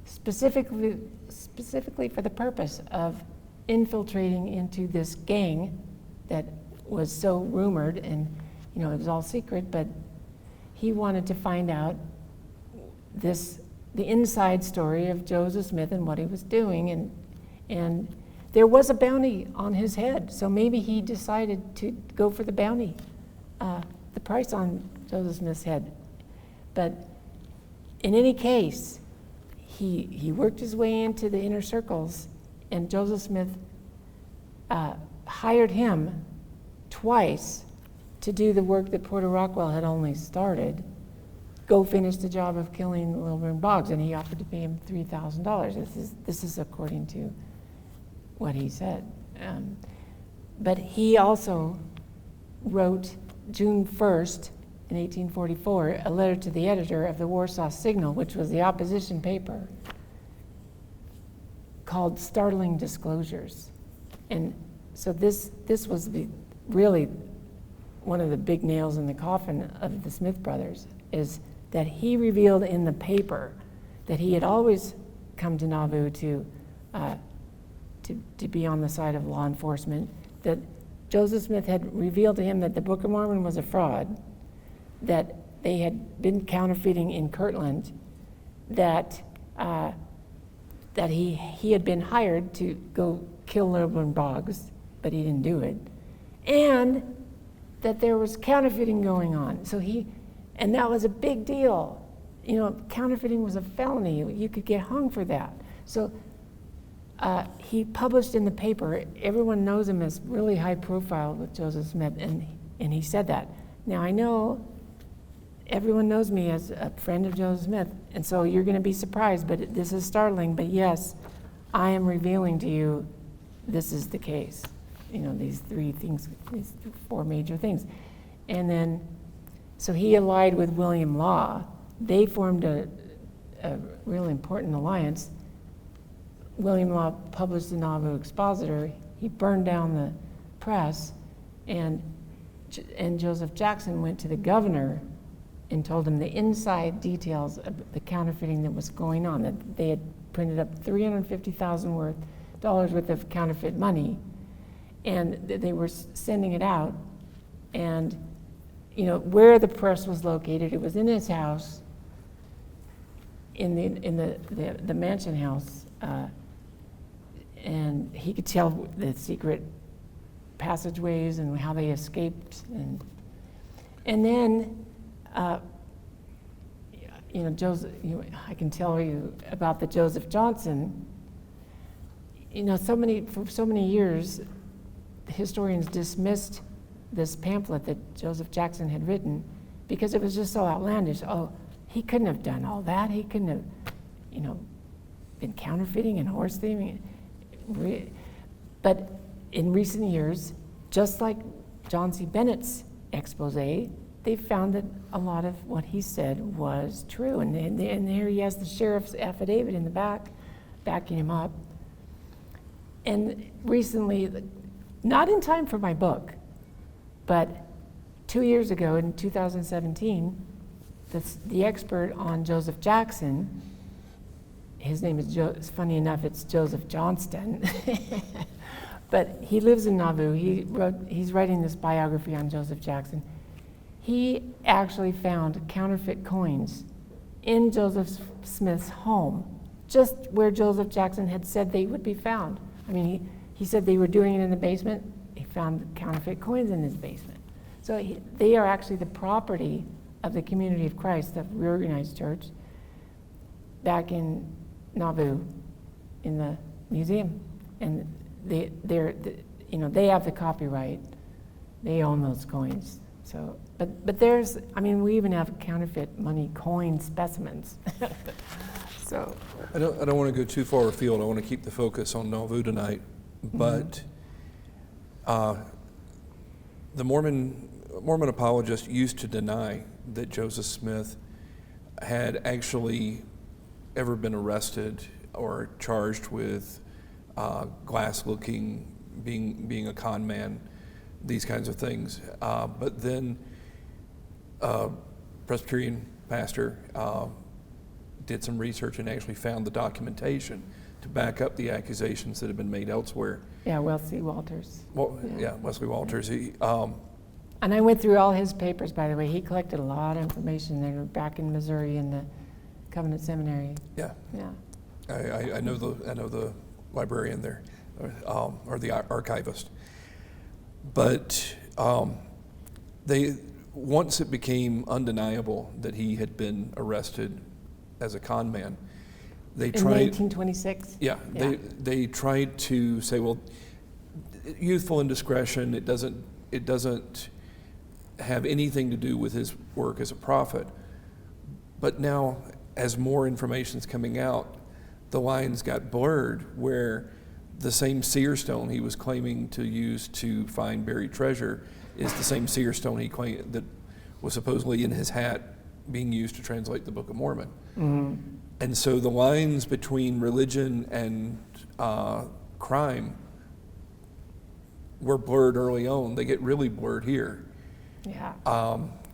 specifically for the purpose of infiltrating into this gang that was so rumored, and it was all secret, but he wanted to find out the inside story of Joseph Smith and what he was doing, and there was a bounty on his head, so maybe he decided to go for the bounty, the price on Joseph Smith's head. But in any case, he worked his way into the inner circles, and Joseph Smith hired him twice to do the work that Porter Rockwell had only started. Go finish the job of killing Wilbur Boggs, and he offered to pay him $3,000. This is according to what he said. But he also wrote June 1st, in 1844, a letter to the editor of the Warsaw Signal, which was the opposition paper, called Startling Disclosures. And so this was really one of the big nails in the coffin of the Smith brothers, is that he revealed in the paper that he had always come to Nauvoo to be on the side of law enforcement, that Joseph Smith had revealed to him that the Book of Mormon was a fraud, that they had been counterfeiting in Kirtland, that he had been hired to go kill Wilbur Boggs, but he didn't do it, and that there was counterfeiting going on. And that was a big deal. Counterfeiting was a felony. You could get hung for that. So he published in the paper. Everyone knows him as really high profile with Joseph Smith, and he said that. Now I know everyone knows me as a friend of Joseph Smith, and so you're going to be surprised, but this is startling. But yes, I am revealing to you, this is the case. You know, these three things, these four major things. And then, so he allied with William Law. They formed a really important alliance. William Law published the Nauvoo Expositor. He burned down the press, and Joseph Jackson went to the governor and told him the inside details of the counterfeiting that was going on, that they had printed up $350,000 worth of counterfeit money, and they were sending it out. And you know where the press was located, it was in his house, in the mansion house, and he could tell the secret passageways and how they escaped, and then you know, Joseph, I can tell you about the Joseph Johnson. You know, for so many years, the historians dismissed this pamphlet that Joseph Jackson had written because it was just so outlandish. Oh, he couldn't have done all that. He couldn't have, you know, been counterfeiting and horse thieving. But in recent years, just like John C. Bennett's expose, they found that a lot of what he said was true. And here he has the sheriff's affidavit in the back, backing him up. And recently, not in time for my book, but 2 years ago in 2017, the expert on Joseph Jackson, his name is it's funny enough, it's Joseph Johnston, but he lives in Nauvoo. He's writing this biography on Joseph Jackson. He actually found counterfeit coins in Joseph Smith's home, just where Joseph Jackson had said they would be found. I mean, he said they were doing it in the basement. He found counterfeit coins in his basement. So they are actually the property of the Community of Christ, the reorganized church, back in Nauvoo, in the museum, and they have the copyright. They own those coins. So, but there's, I mean, we even have counterfeit money coin specimens. So I don't want to go too far afield. I want to keep the focus on Nauvoo tonight. But the Mormon apologists used to deny that Joseph Smith had actually ever been arrested or charged with glass-looking, being a con man, these kinds of things. But then Presbyterian pastor did some research and actually found the documentation to back up the accusations that have been made elsewhere. yeah, Wesley Walters. Well, yeah, Wesley Walters. And I went through all his papers, by the way. He collected a lot of information there back in Missouri in the Covenant Seminary. Yeah, Yeah. I know the librarian there, or the archivist. But once it became undeniable that he had been arrested as a con man, they tried. In 1826. Yeah, they tried to say, well, youthful indiscretion. It doesn't have anything to do with his work as a prophet. But now, as more information is coming out, the lines got blurred where the same seer stone he was claiming to use to find buried treasure is the same seer stone he claimed that was supposedly in his hat being used to translate the Book of Mormon. Mm-hmm. And so the lines between religion and crime were blurred early on. They get really blurred here. Yeah.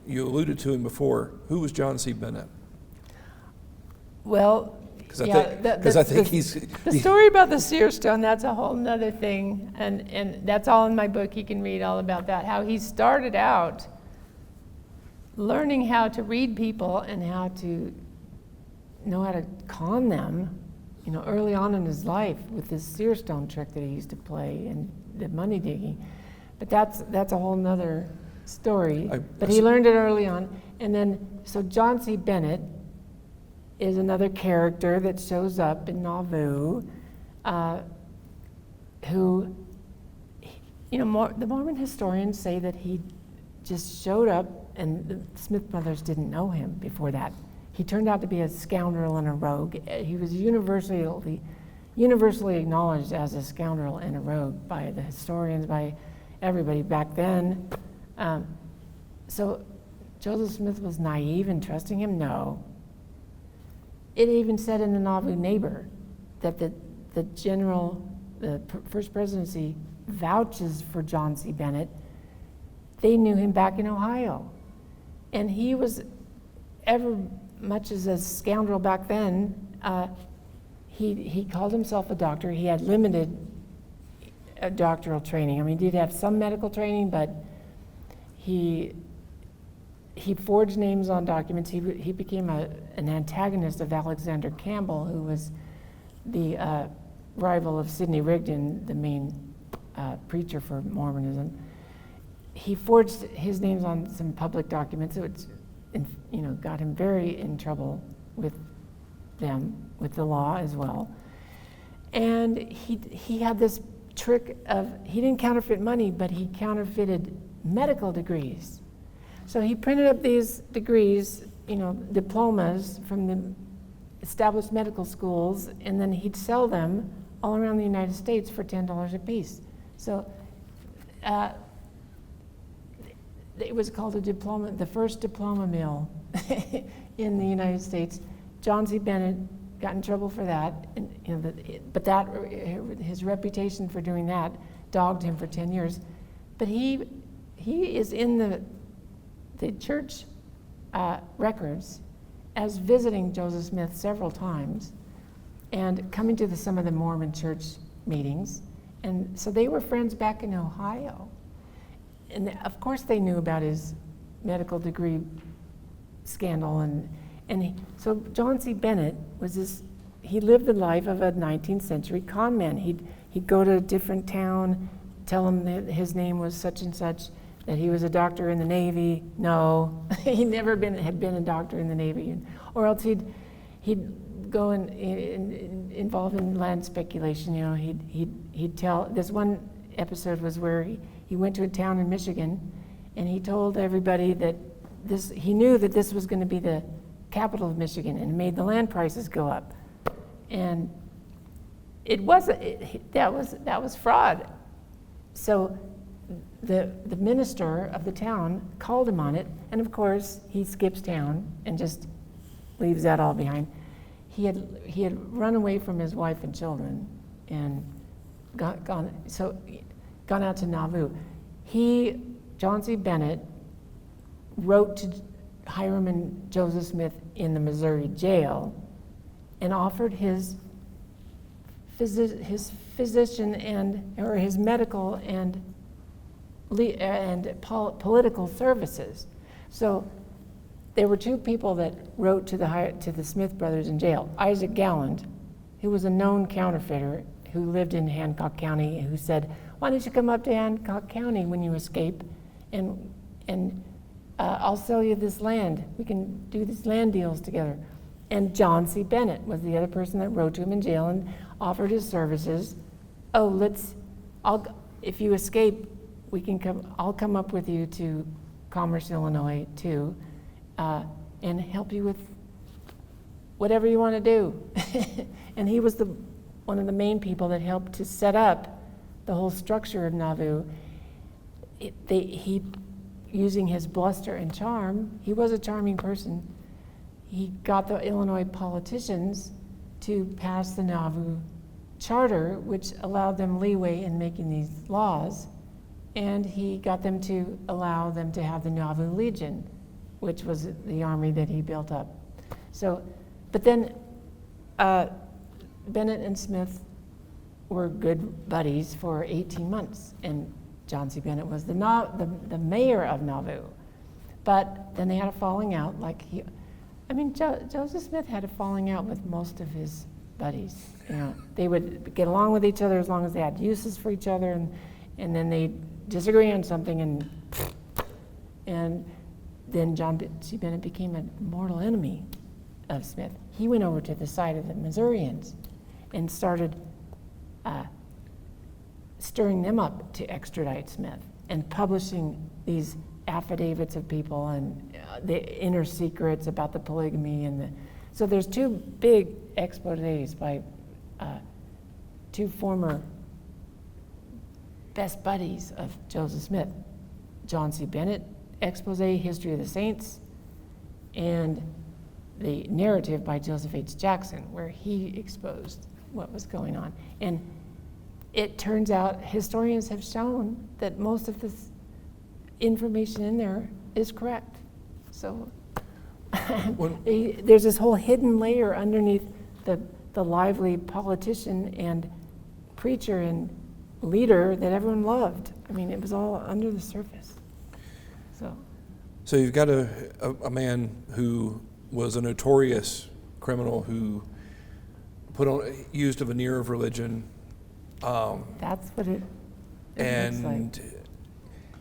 You alluded to him before. Who was John C. Bennett? Well, Because I think he's the story about the seer stone, that's a whole nother thing. And that's all in my book. You can read all about that. How he started out learning how to read people and how to know how to con them, early on in his life with this seer stone trick that he used to play and the money digging. But that's a whole nother story. But he learned it early on. And then, so John C. Bennett is another character that shows up in Nauvoo, who, the Mormon historians say that he just showed up, and the Smith brothers didn't know him before that. He turned out to be a scoundrel and a rogue. He was universally universally acknowledged as a scoundrel and a rogue by the historians, by everybody back then. So Joseph Smith was naive in trusting him? No. It even said in the Nauvoo Neighbor that the general, the First Presidency vouches for John C. Bennett. They knew him back in Ohio. And he was ever much as a scoundrel back then. He called himself a doctor. He had limited doctoral training. I mean, he did have some medical training, but he forged names on documents. He became an antagonist of Alexander Campbell, who was the rival of Sidney Rigdon, the main preacher for Mormonism. He forged his names on some public documents, so it's, got him very in trouble with them, with the law as well. And he had this trick of, he didn't counterfeit money, but he counterfeited medical degrees. So he printed up these degrees, diplomas from the established medical schools, and then he'd sell them all around the United States for $10 a piece. So it was called a diploma, the first diploma mill in the United States. John C. Bennett got in trouble for that, but his reputation for doing that dogged him for 10 years. But he is in the church records as visiting Joseph Smith several times and coming to some of the Mormon church meetings. And so they were friends back in Ohio. And of course they knew about his medical degree scandal. So John C. Bennett he lived the life of a 19th century con man. He'd go to a different town, tell him that his name was such and such, that he was a doctor in the Navy. No, he never had been a doctor in the Navy. Or else he'd go and involved in land speculation. He'd tell, this one episode was where he went to a town in Michigan, and he told everybody that he knew that this was going to be the capital of Michigan, and made the land prices go up. And that was fraud. So the minister of the town called him on it, and of course he skips town and just leaves that all behind. He had run away from his wife and children and gone out to Nauvoo. John C. Bennett, wrote to Hiram and Joseph Smith in the Missouri jail and offered his physician or his medical and political services. So there were two people that wrote to the Smith brothers in jail. Isaac Galland, who was a known counterfeiter who lived in Hancock County, who said, "Why don't you come up to Hancock County when you escape, and I'll sell you this land. We can do these land deals together." And John C. Bennett was the other person that wrote to him in jail and offered his services. If you escape, I'll come up with you to Commerce, Illinois, too, and help you with whatever you want to do. And he was one of the main people that helped to set up the whole structure of Nauvoo. Using his bluster and charm, he was a charming person. He got the Illinois politicians to pass the Nauvoo Charter, which allowed them leeway in making these laws, and he got them to allow them to have the Nauvoo Legion, which was the army that he built up. But then Bennett and Smith were good buddies for 18 months, and John C. Bennett was the mayor of Nauvoo. But then they had a falling out. Joseph Smith had a falling out with most of his buddies. They would get along with each other as long as they had uses for each other, and then they disagree on something, and then John C. Bennett became a mortal enemy of Smith. He went over to the side of the Missourians and started stirring them up to extradite Smith and publishing these affidavits of people and the inner secrets about the polygamy so there's two big exposés by two former best buddies of Joseph Smith, John C. Bennett, Expose, History of the Saints, and the narrative by Joseph H. Jackson, where he exposed what was going on. And it turns out historians have shown that most of this information in there is correct. So there's this whole hidden layer underneath the lively politician and preacher and leader that everyone loved. I mean, it was all under the surface. So you've got a man who was a notorious criminal who used a veneer of religion. That's what it and looks like.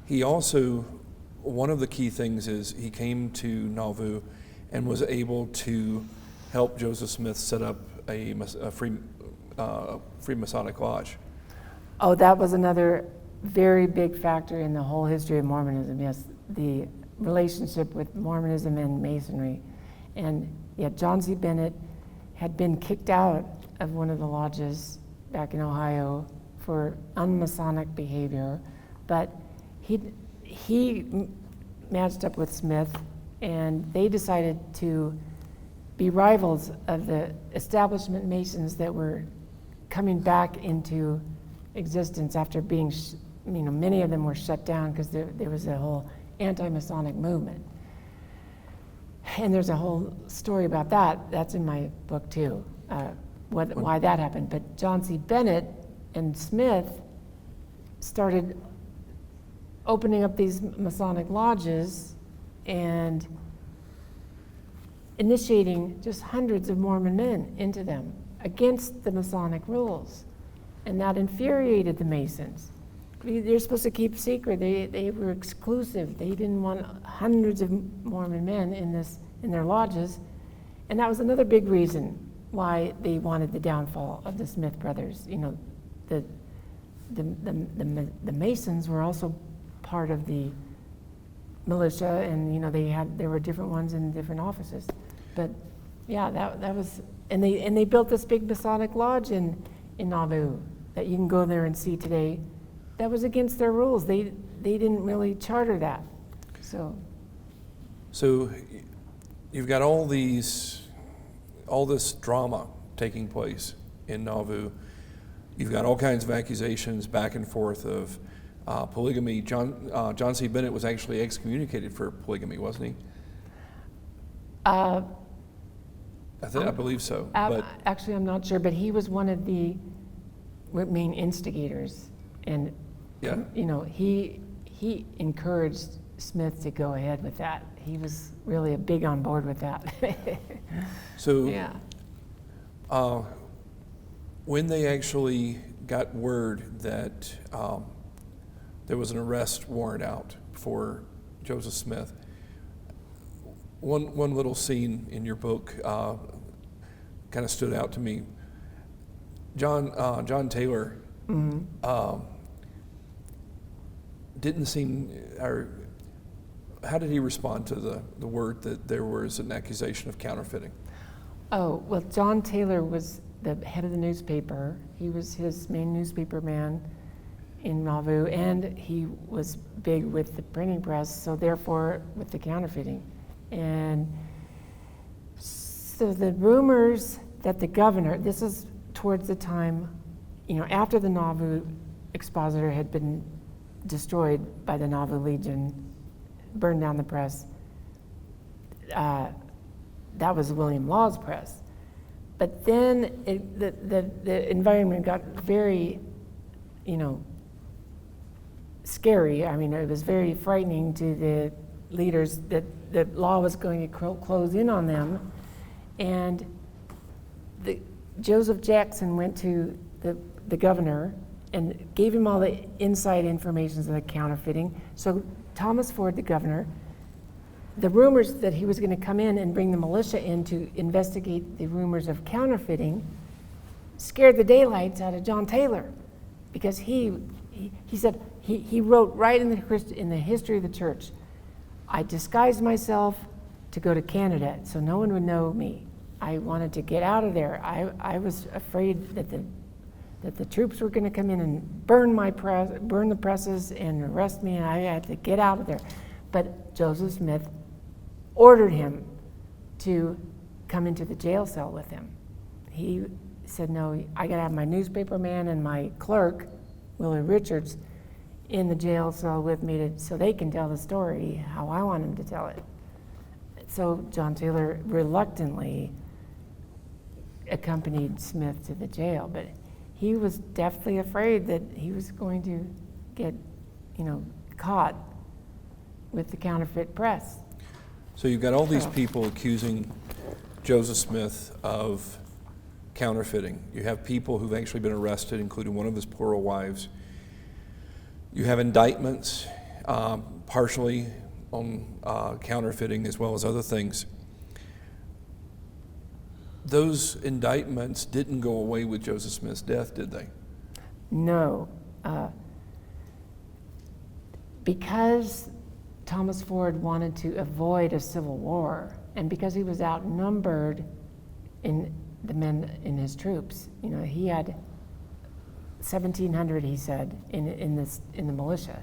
He also, one of the key things is he came to Nauvoo and was able to help Joseph Smith set up a free Masonic lodge. Oh, that was another very big factor in the whole history of Mormonism, yes, the relationship with Mormonism and Masonry. And yet John C. Bennett had been kicked out of one of the lodges back in Ohio for unmasonic behavior, but he matched up with Smith, and they decided to be rivals of the establishment Masons that were coming back into existence after being, many of them were shut down because there was a whole anti-Masonic movement. And there's a whole story about that. That's in my book too, why that happened. But John C. Bennett and Smith started opening up these Masonic lodges and initiating just hundreds of Mormon men into them against the Masonic rules. And that infuriated the Masons. They're supposed to keep secret. They were exclusive. They didn't want hundreds of Mormon men in their lodges. And that was another big reason why they wanted the downfall of the Smith brothers. The Masons were also part of the militia, and there were different ones in different offices. But yeah, that was, and they built this big Masonic lodge in Nauvoo that you can go there and see today. That was against their rules. They didn't really charter that. So you've got all this drama taking place in Nauvoo. You've got all kinds of accusations back and forth of polygamy. John C. Bennett was actually excommunicated for polygamy, wasn't he? I believe so. But actually, I'm not sure, but he was one of the main instigators, and yeah. He encouraged Smith to go ahead with that. He was really big on board with that. So yeah. When they actually got word that there was an arrest warrant out for Joseph Smith, one little scene in your book kind of stood out to me. John Taylor didn't seem, or how did he respond to the word that there was an accusation of counterfeiting? Oh, well, John Taylor was the head of the newspaper. He was his main newspaper man in Nauvoo, and he was big with the printing press, so therefore with the counterfeiting. And so the rumors that the governor, this is towards the time, after the Nauvoo Expositor had been destroyed by the Nauvoo Legion, burned down the press. That was William Law's press. But then the environment got very, scary. I mean, it was very frightening to the leaders that the law was going to close in on them. And Joseph Jackson went to the governor and gave him all the inside information of the counterfeiting. So Thomas Ford, the governor, the rumors that he was going to come in and bring the militia in to investigate the rumors of counterfeiting scared the daylights out of John Taylor, because he said, he wrote right in the history of the church, I disguised myself to go to Canada so no one would know me. I wanted to get out of there. I was afraid that that the troops were going to come in and burn the presses and arrest me, and I had to get out of there. But Joseph Smith ordered him to come into the jail cell with him. He said, no, I got to have my newspaper man and my clerk, Willie Richards, in the jail cell with me so they can tell the story how I want them to tell it. So John Taylor reluctantly accompanied Smith to the jail, but he was deathly afraid that he was going to get, caught with the counterfeit press. So you've got all these people accusing Joseph Smith of counterfeiting. You have people who've actually been arrested, including one of his plural wives. You have indictments, partially on counterfeiting as well as other things. Those indictments didn't go away with Joseph Smith's death, did they? No. Because Thomas Ford wanted to avoid a civil war, and because he was outnumbered in the men in his troops, he had 1,700, he said, in the militia.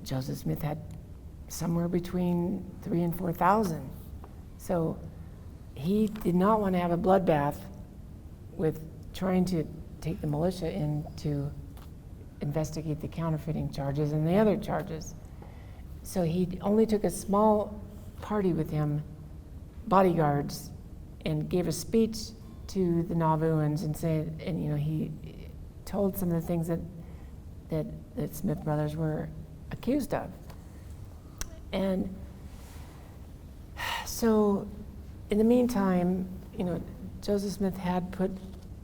Joseph Smith had somewhere between 3,000 and 4,000. So he did not want to have a bloodbath with trying to take the militia in to investigate the counterfeiting charges and the other charges. So he only took a small party with him, bodyguards, and gave a speech to the Nauvooans and said, he told some of the things that Smith brothers were accused of. And so in the meantime, Joseph Smith had put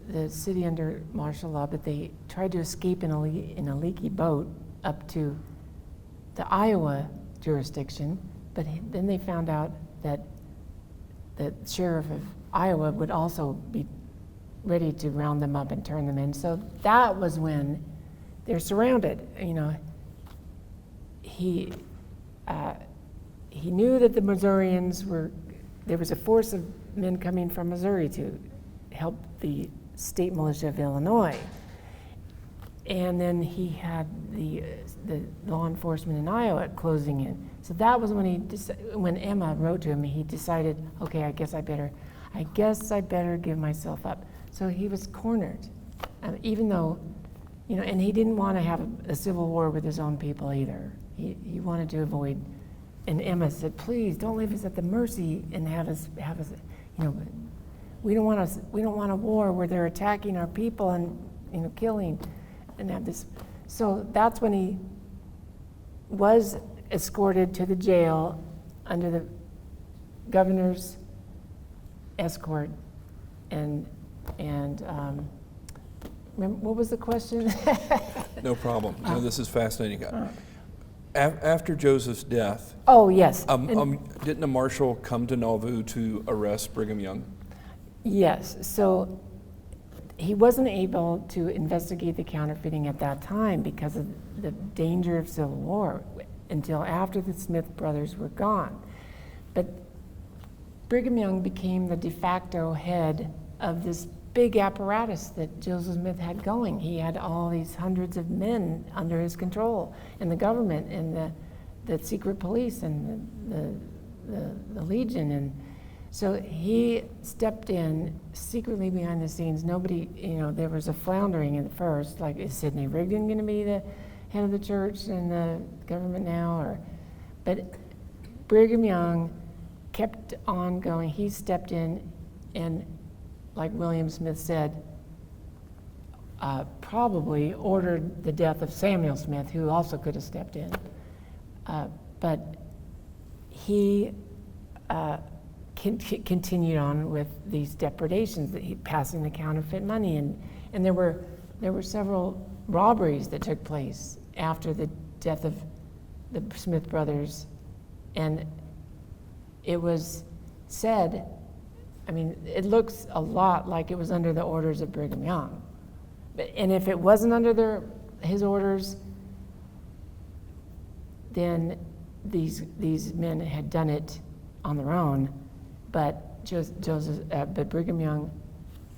the city under martial law, but they tried to escape in a leaky boat up to the Iowa jurisdiction, but then they found out that the sheriff of Iowa would also be ready to round them up and turn them in. So that was when they're surrounded. He knew that the Missourians there was a force of men coming from Missouri to help the state militia of Illinois. And then he had the law enforcement in Iowa closing in. So that was when Emma wrote to him, he decided, okay, I guess I better give myself up. So he was cornered, even though, and he didn't want to have a civil war with his own people either. He wanted to avoid, and Emma said, please don't leave us at the mercy and have us, we don't want a war where they're attacking our people and killing and have this. So that's when he was escorted to the jail under the governor's escort. And what was the question? No problem. This is fascinating. After Joseph's death, oh yes, didn't a marshal come to Nauvoo to arrest Brigham Young? Yes. So he wasn't able to investigate the counterfeiting at that time because of the danger of civil war until after the Smith brothers were gone. But Brigham Young became the de facto head of this big apparatus that Joseph Smith had going. He had all these hundreds of men under his control, and the government, and the secret police, and the Legion, and so he stepped in secretly behind the scenes. Nobody, there was a floundering at first, like, is Sidney Rigdon going to be the head of the church and the government now? But Brigham Young kept on going. He stepped in and, like William Smith said, probably ordered the death of Samuel Smith, who also could have stepped in. But he continued on with these depredations, that he passing the counterfeit money, and there were several robberies that took place after the death of the Smith brothers, and it was said, it looks a lot like it was under the orders of Brigham Young, and if it wasn't under his orders, then these men had done it on their own. But Brigham Young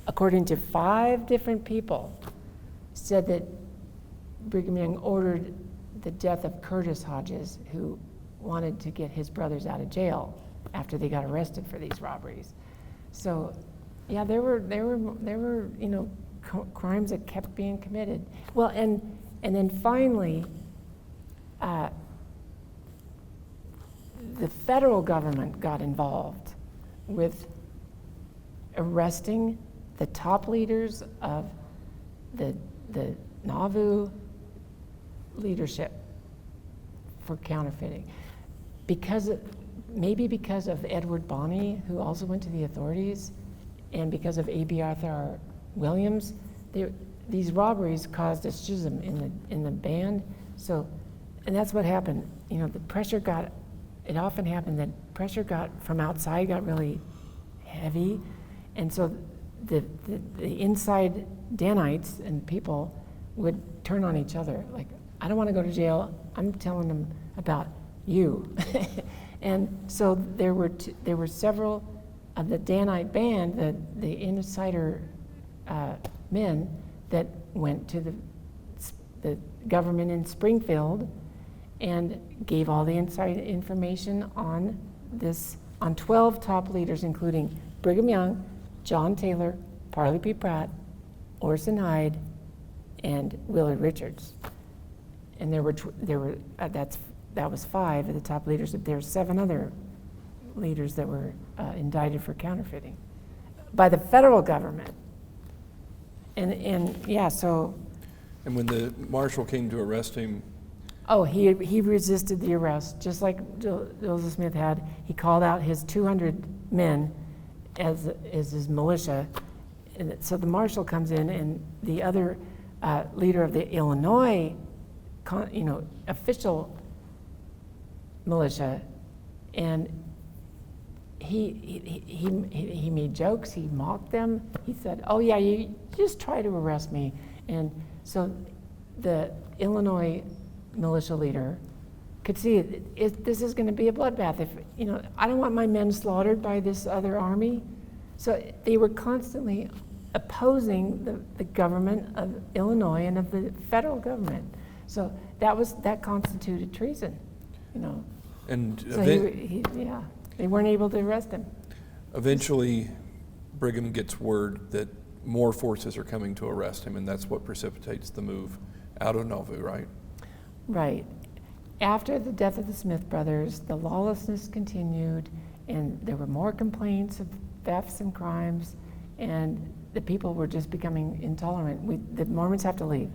according to 5 different people, said that Brigham Young ordered the death of Curtis Hodges, who wanted to get his brothers out of jail after they got arrested for these robberies. So, yeah, there were crimes that kept being committed. Well, and then finally, the federal government got involved with arresting the top leaders of the Nauvoo leadership for counterfeiting. Maybe because of Edward Bonney, who also went to the authorities, and because of A.B. Arthur Williams, these robberies caused a schism in the band. So, and that's what happened. The pressure got. It often happened that pressure from outside got really heavy, and so the inside Danites and people would turn on each other. Like, I don't want to go to jail. I'm telling them about you. And so there were several of the Danite band, the insider men that went to the government in Springfield and gave all the inside information on 12 top leaders, including Brigham Young, John Taylor, Parley P. Pratt, Orson Hyde, and Willard Richards. And that was 5 of the top leaders. There were 7 other leaders that were indicted for counterfeiting by the federal government. And yeah, so. And when the marshal came to arrest him, oh, he resisted the arrest, just like Joseph Smith had. He called out his 200 men as his militia. And so the marshal comes in, and the other leader of the Illinois, official militia, and he made jokes. He mocked them. He said, "Oh yeah, you just try to arrest me." And so the Illinois militia leader could see this is going to be a bloodbath. If I don't want my men slaughtered by this other army. So they were constantly opposing the government of Illinois and of the federal government. So that constituted treason, And so they weren't able to arrest him. Eventually, Brigham gets word that more forces are coming to arrest him, and that's what precipitates the move out of Nauvoo, right? Right. After the death of the Smith brothers, the lawlessness continued, and there were more complaints of thefts and crimes, and the people were just becoming intolerant. The Mormons have to leave.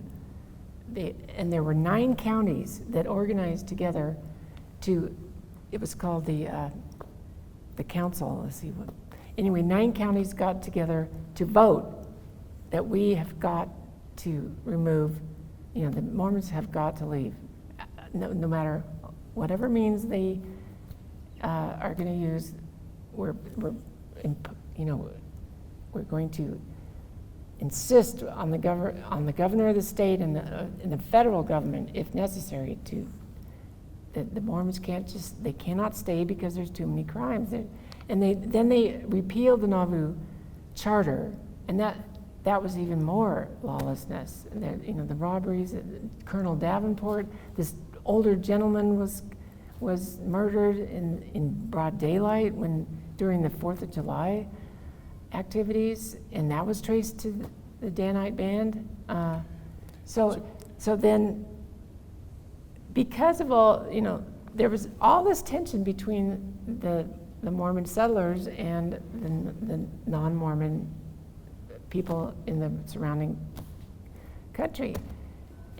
And there were 9 counties that organized together it was called the council, let's see what. Anyway, 9 counties got together to vote that we have got to remove, the Mormons have got to leave. No matter whatever means they are going to use, we're going to insist on the governor of the state and the federal government, if necessary, the Mormons cannot stay because there's too many crimes. And then they repealed the Nauvoo Charter, and that was even more lawlessness. The robberies. Colonel Davenport, this older gentleman, was murdered in broad daylight during the 4th of July activities, and that was traced to the Danite band. So then, because of all, there was all this tension between the Mormon settlers and the non-Mormon people in the surrounding country.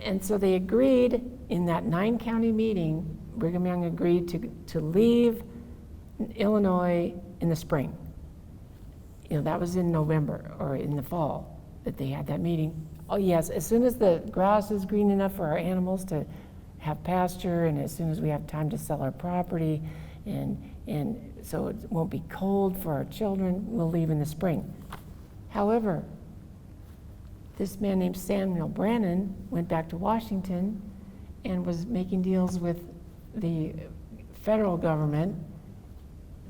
And so they agreed in that 9-county meeting, Brigham Young agreed to leave Illinois in the spring. That was in November or in the fall that they had that meeting. Oh yes, as soon as the grass is green enough for our animals to have pasture, and as soon as we have time to sell our property, and so it won't be cold for our children, we'll leave in the spring. However, this man named Samuel Brannan went back to Washington and was making deals with the federal government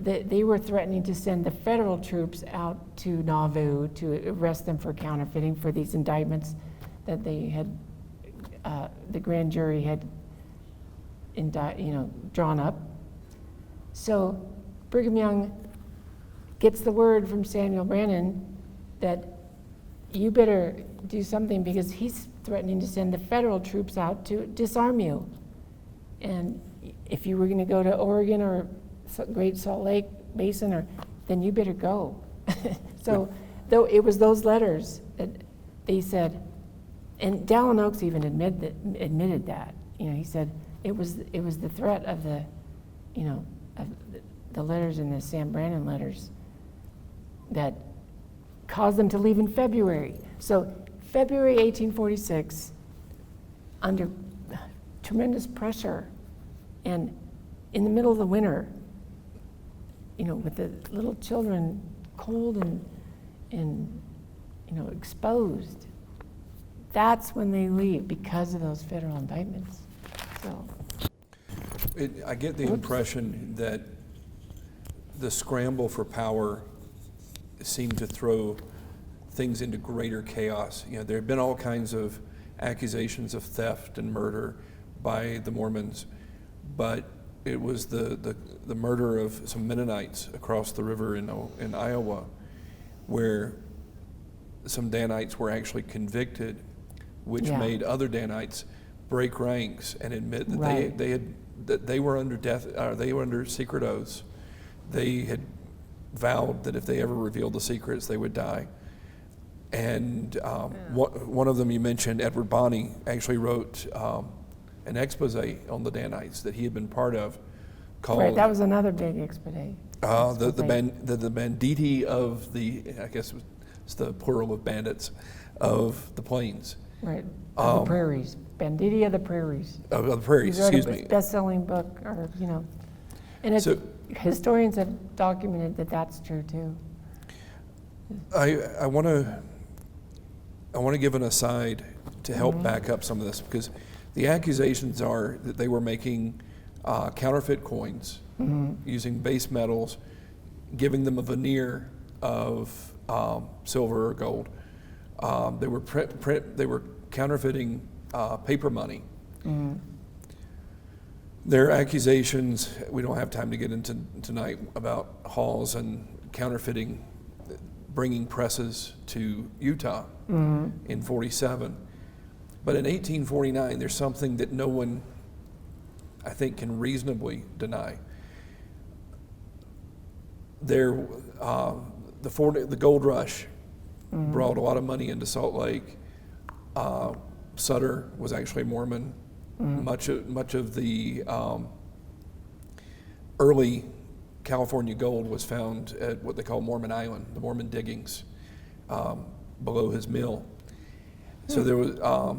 they were threatening to send the federal troops out to Nauvoo to arrest them for counterfeiting for these indictments that they had, the grand jury had drawn up. So Brigham Young gets the word from Samuel Brannan that you better do something because he's threatening to send the federal troops out to disarm you. And if you were going to go to Oregon or Great Salt Lake Basin, then you better go. So, though it was those letters that they said, and Dallin Oaks even admitted that. He said it was the threat of the letters in the Sam Brannan letters that caused them to leave in February. So February 1846, under tremendous pressure and in the middle of the winter, with the little children cold and exposed, that's when they leave because of those federal indictments. So I get the impression that the scramble for power seemed to throw things into greater chaos. There have been all kinds of accusations of theft and murder by the Mormons, but it was the murder of some Mennonites across the river in Iowa, where some Danites were actually convicted, which made other Danites break ranks and admit that they were under they were under secret oaths. They had vowed that if they ever revealed the secrets, they would die. And one of them you mentioned, Edward Bonney, actually wrote an expose on the Danites that he had been part of, called right, that was another big expose. The banditti of I guess it's the plural of bandits of the plains. Right, of the prairies, banditti of the prairies. Of the prairies, excuse me. Best-selling book, and historians have documented that that's true too. I want to give an aside to help back up some of this, because the accusations are that they were making counterfeit coins using base metals, giving them a veneer of silver or gold. They were counterfeiting paper money. There are accusations, we don't have time to get into tonight, about Halls and counterfeiting, bringing presses to Utah in 47. But in 1849, there's something that no one, I think, can reasonably deny. The gold rush brought a lot of money into Salt Lake. Sutter was actually Mormon. Much of the early California gold was found at what they call Mormon Island, the Mormon diggings, below his mill. So there was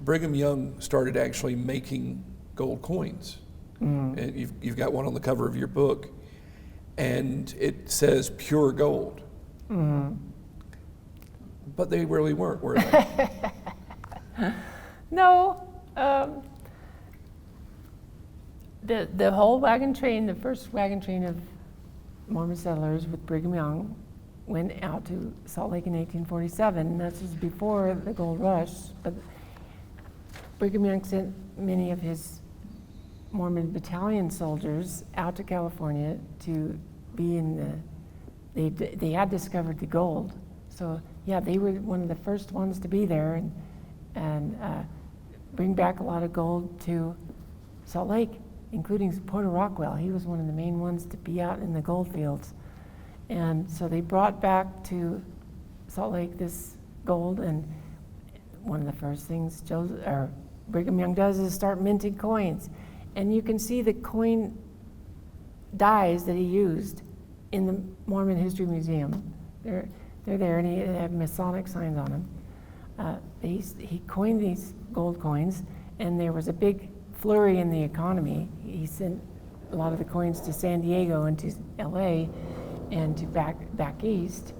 Brigham Young started actually making gold coins. And you've got one on the cover of your book, and it says pure gold. But they really weren't, were they? No. The whole wagon train, the first wagon train of Mormon settlers with Brigham Young went out to Salt Lake in 1847, and this was before the gold rush. But Brigham Young sent many of his Mormon battalion soldiers out to California to be in they had discovered the gold. So yeah, they were one of the first ones to be there and bring back a lot of gold to Salt Lake, including Porter Rockwell. He was one of the main ones to be out in the gold fields. And so they brought back to Salt Lake this gold, and one of the first things Brigham Young does is start minting coins. And you can see the coin dies that he used in the Mormon History Museum. They're there, and they have Masonic signs on them. He coined these gold coins, and there was a big flurry in the economy. He sent a lot of the coins to San Diego and to LA and to back east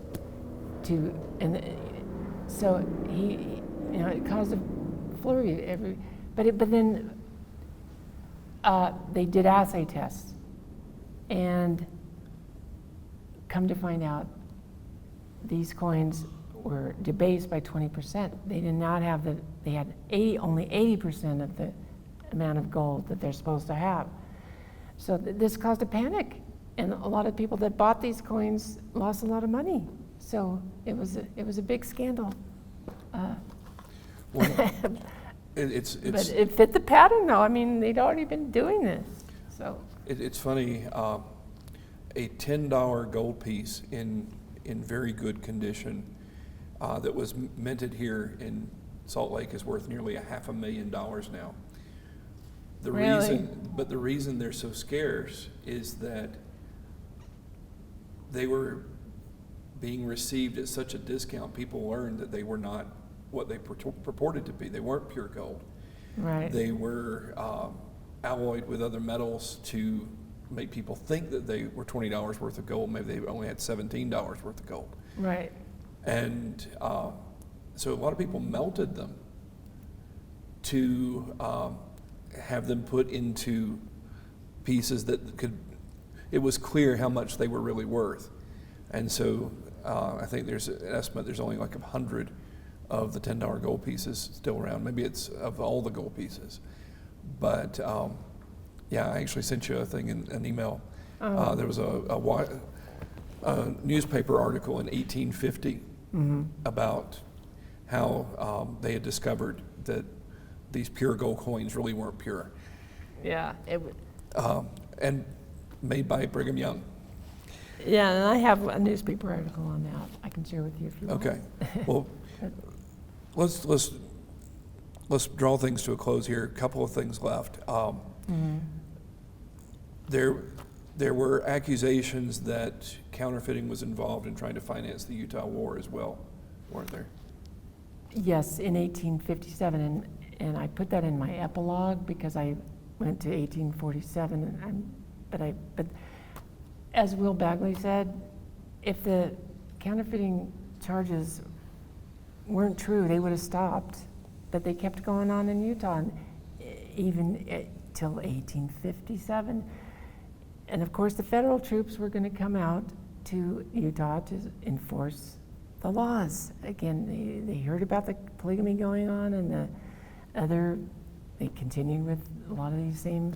so it caused a flurry but then they did assay tests, and come to find out, these coins were debased by 20%. They did not have they had only 80% of the amount of gold that they're supposed to have. So this caused a panic, and a lot of people that bought these coins lost a lot of money. So it was a big scandal. Well, it's But it fit the pattern, though. I mean, they'd already been doing this. So it's funny. A $10 gold piece in very good condition that was minted here in Salt Lake is worth nearly $500,000 now. Really? The reason they're so scarce is that they were being received at such a discount. People learned that they were not what they purported to be. They weren't pure gold. right. They were alloyed with other metals to make people think that they were $20 worth of gold. Maybe they only had $17 worth of gold. Right. And so a lot of people melted them to have them put into pieces that it was clear how much they were really worth. And so I think there's an estimate there's only like 100 of the $10 gold pieces still around. Maybe it's of all the gold pieces. But yeah, I actually sent you a thing in an email. Oh. There was a newspaper article in 1850 about how they had discovered that these pure gold coins really weren't pure, Yeah. and made by Brigham Young. Yeah, and I have a newspaper article on that. I can share with you if you want. Okay, well, let's draw things to a close here. A couple of things left. There were accusations that counterfeiting was involved in trying to finance the Utah War as well, weren't there? Yes, in 1857, and I put that in my epilogue because I went to 1847, but as Will Bagley said, if the counterfeiting charges weren't true, they would have stopped. But they kept going on in Utah, even till 1857. And of course, the federal troops were going to come out to Utah to enforce the laws. Again, they heard about the polygamy going on, and they continued with a lot of these same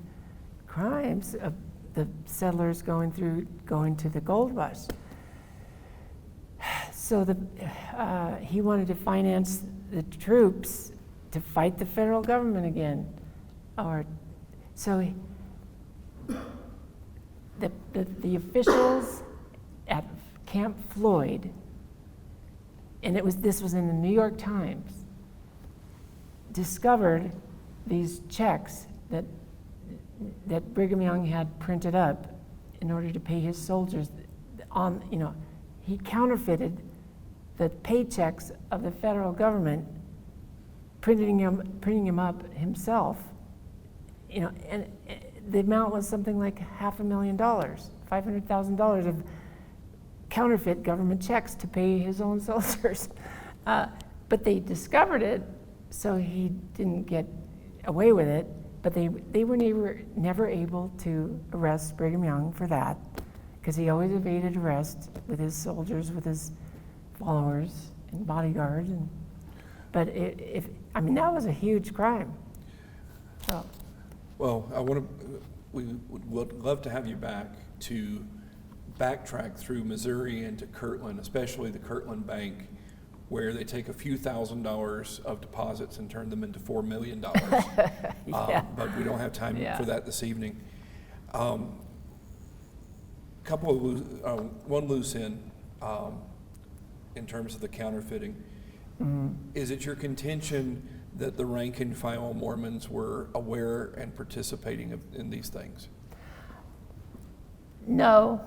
crimes of the settlers going to the gold rush. So he wanted to finance the troops to fight the federal government again, the officials at Camp Floyd, and this was in the New York Times, discovered these checks that Brigham Young had printed up in order to pay his soldiers. He counterfeited the paychecks of the federal government, printing them up himself. And the amount was something like $500,000, $500,000 of counterfeit government checks to pay his own soldiers. But they discovered it, so he didn't get away with it. But they were never able to arrest Brigham Young for that, because he always evaded arrest with his soldiers, with his followers and bodyguards. But that was a huge crime. So. Well, we would love to have you back to backtrack through Missouri and to Kirtland, especially the Kirtland Bank, where they take a few $1,000s of deposits and turn them into $4 million. Yeah. But we don't have time for that this evening. One loose end in terms of the counterfeiting. Is it your contention that the rank and file Mormons were aware and participating in these things? No,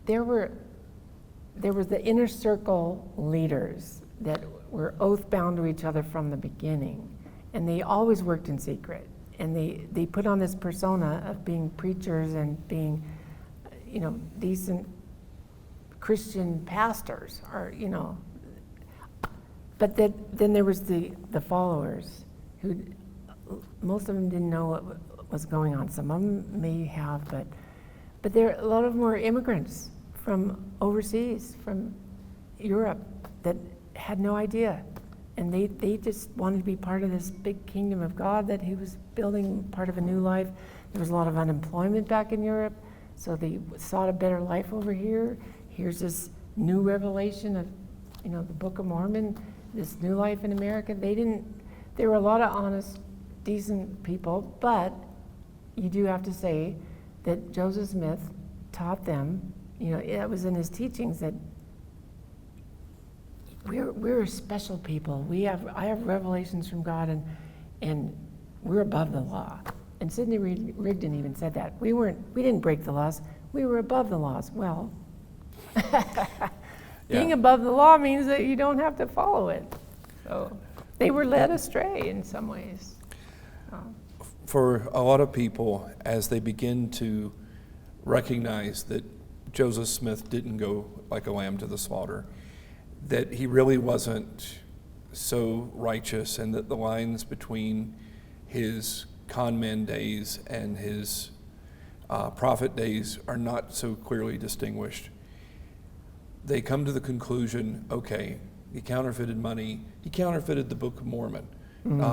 there was the inner circle leaders that were oath bound to each other from the beginning, and they always worked in secret. And they put on this persona of being preachers and being, decent Christian pastors, But then there was the followers, who most of them didn't know what was going on. Some of them may have, But a lot of them were immigrants from overseas, from Europe, that had no idea. And they just wanted to be part of this big kingdom of God that he was building, part of a new life. There was a lot of unemployment back in Europe, so they sought a better life over here. Here's this new revelation of, the Book of Mormon, this new life in America. There were a lot of honest, decent people, but you do have to say that Joseph Smith taught them, it was in his teachings that we're special people. I have revelations from God, and we're above the law. And Sidney Rigdon even said that. We didn't break the laws. We were above the laws. Well, being above the law means that you don't have to follow it. So they were led astray in some ways. For a lot of people, as they begin to recognize that Joseph Smith didn't go like a lamb to the slaughter, that he really wasn't so righteous, and that the lines between his con man days and his prophet days are not so clearly distinguished, they come to the conclusion, okay, he counterfeited money, he counterfeited the Book of Mormon,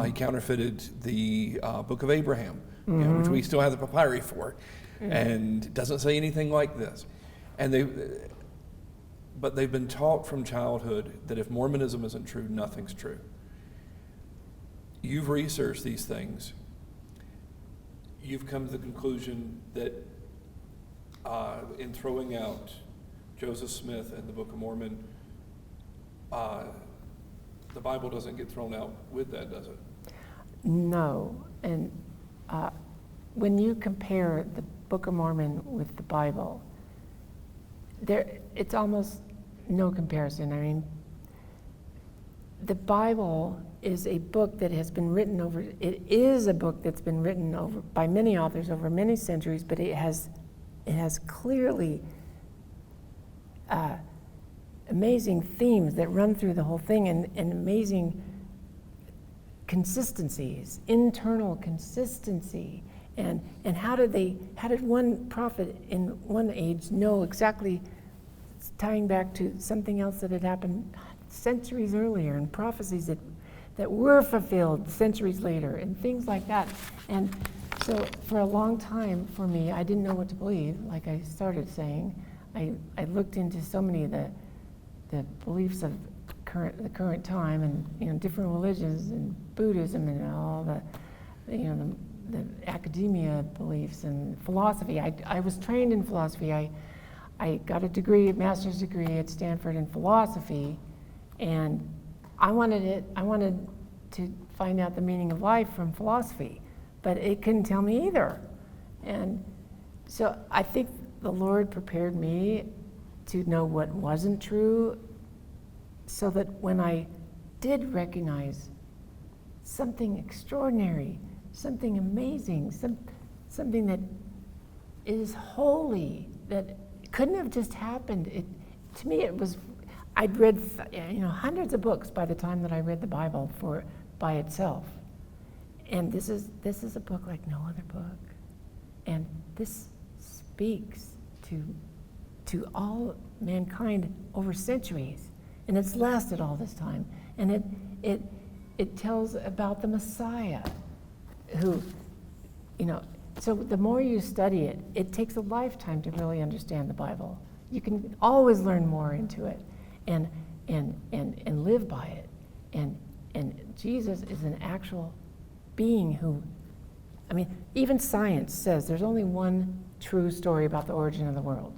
he counterfeited the Book of Abraham, which we still have the papyri for, and it doesn't say anything like this. But they've been taught from childhood that if Mormonism isn't true, nothing's true. You've researched these things. You've come to the conclusion that in throwing out Joseph Smith and the Book of Mormon, the Bible doesn't get thrown out with that, does it? No. And when you compare the Book of Mormon with the Bible, it's almost no comparison. I mean, the Bible is a book that has been written over, it is a book that's been written over by many authors over many centuries, but it has clearly amazing themes that run through the whole thing, and amazing consistencies, internal consistency. And how did one prophet in one age know exactly, tying back to something else that had happened centuries earlier, and prophecies that were fulfilled centuries later, and things like that. And so for a long time, for me, I didn't know what to believe, like I started saying. I looked into so many of the beliefs of the current time, and different religions, and Buddhism, and all the academia beliefs and philosophy. I was trained in philosophy. I got a master's degree at Stanford in philosophy, and I wanted to find out the meaning of life from philosophy, but it couldn't tell me either. And so I think the Lord prepared me to know what wasn't true, so that when I did recognize something extraordinary, something amazing, something that is holy, that couldn't have just happened. To me, it was. I'd read hundreds of books by the time that I read the Bible by itself, and this is a book like no other book, and this speaks to all mankind over centuries, and it's lasted all this time, and it tells about the Messiah, who, so the more you study it, it takes a lifetime to really understand the Bible. You can always learn more into it, and live by it. And Jesus is an actual being who, even science says there's only one true story about the origin of the world.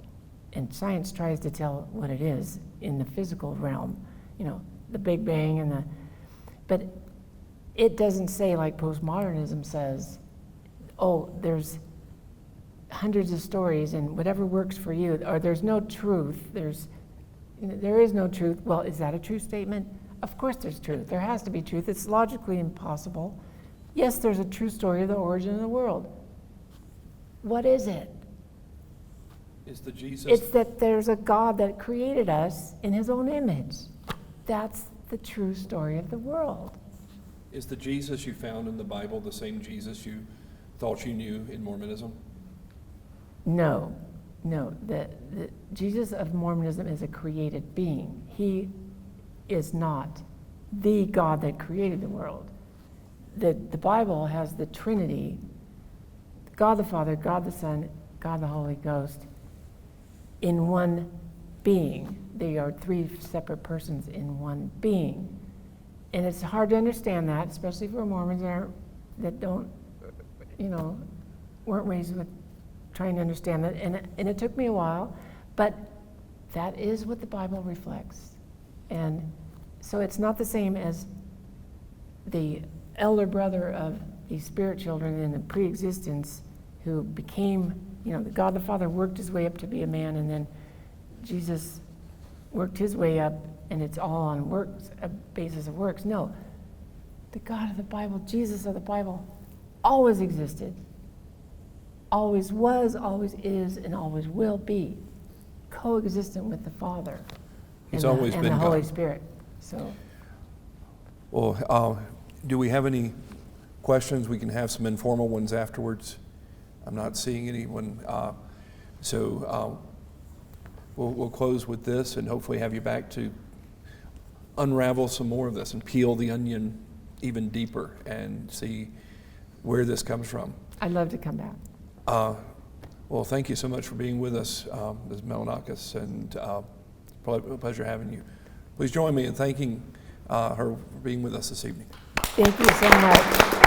And science tries to tell what it is in the physical realm, the Big Bang but it doesn't say, like postmodernism says, oh, there's hundreds of stories and whatever works for you, or there's no truth, there is no truth. Well, is that a true statement? Of course there's truth. There has to be truth. It's logically impossible. Yes, there's a true story of the origin of the world. What is it? Is the Jesus? It's that there's a God that created us in his own image. That's the true story of the world. Is the Jesus you found in the Bible the same Jesus you thought you knew in Mormonism? No, No, the Jesus of Mormonism is a created being. He is not the God that created the world. The Bible has the Trinity, God the Father, God the Son, God the Holy Ghost, in one being. They are three separate persons in one being. And it's hard to understand that, especially for Mormons that don't, weren't raised with trying to understand that. And it took me a while, but that is what the Bible reflects. And so it's not the same as the elder brother of these spirit children in the pre-existence who became, the God the Father worked his way up to be a man, and then Jesus worked his way up, and it's all on works, a basis of works. No, the God of the Bible, Jesus of the Bible, always existed, always was, always is, and always will be, coexistent with the Father. He's and always the, been and the God. Holy Spirit. So, Well, do we have any questions? We can have some informal ones afterwards. I'm not seeing anyone. We'll close with this and hopefully have you back to unravel some more of this and peel the onion even deeper and see where this comes from. I'd love to come back. Well, thank you so much for being with us, Ms. Melanakis, and probably a pleasure having you. Please join me in thanking her for being with us this evening. Thank you so much.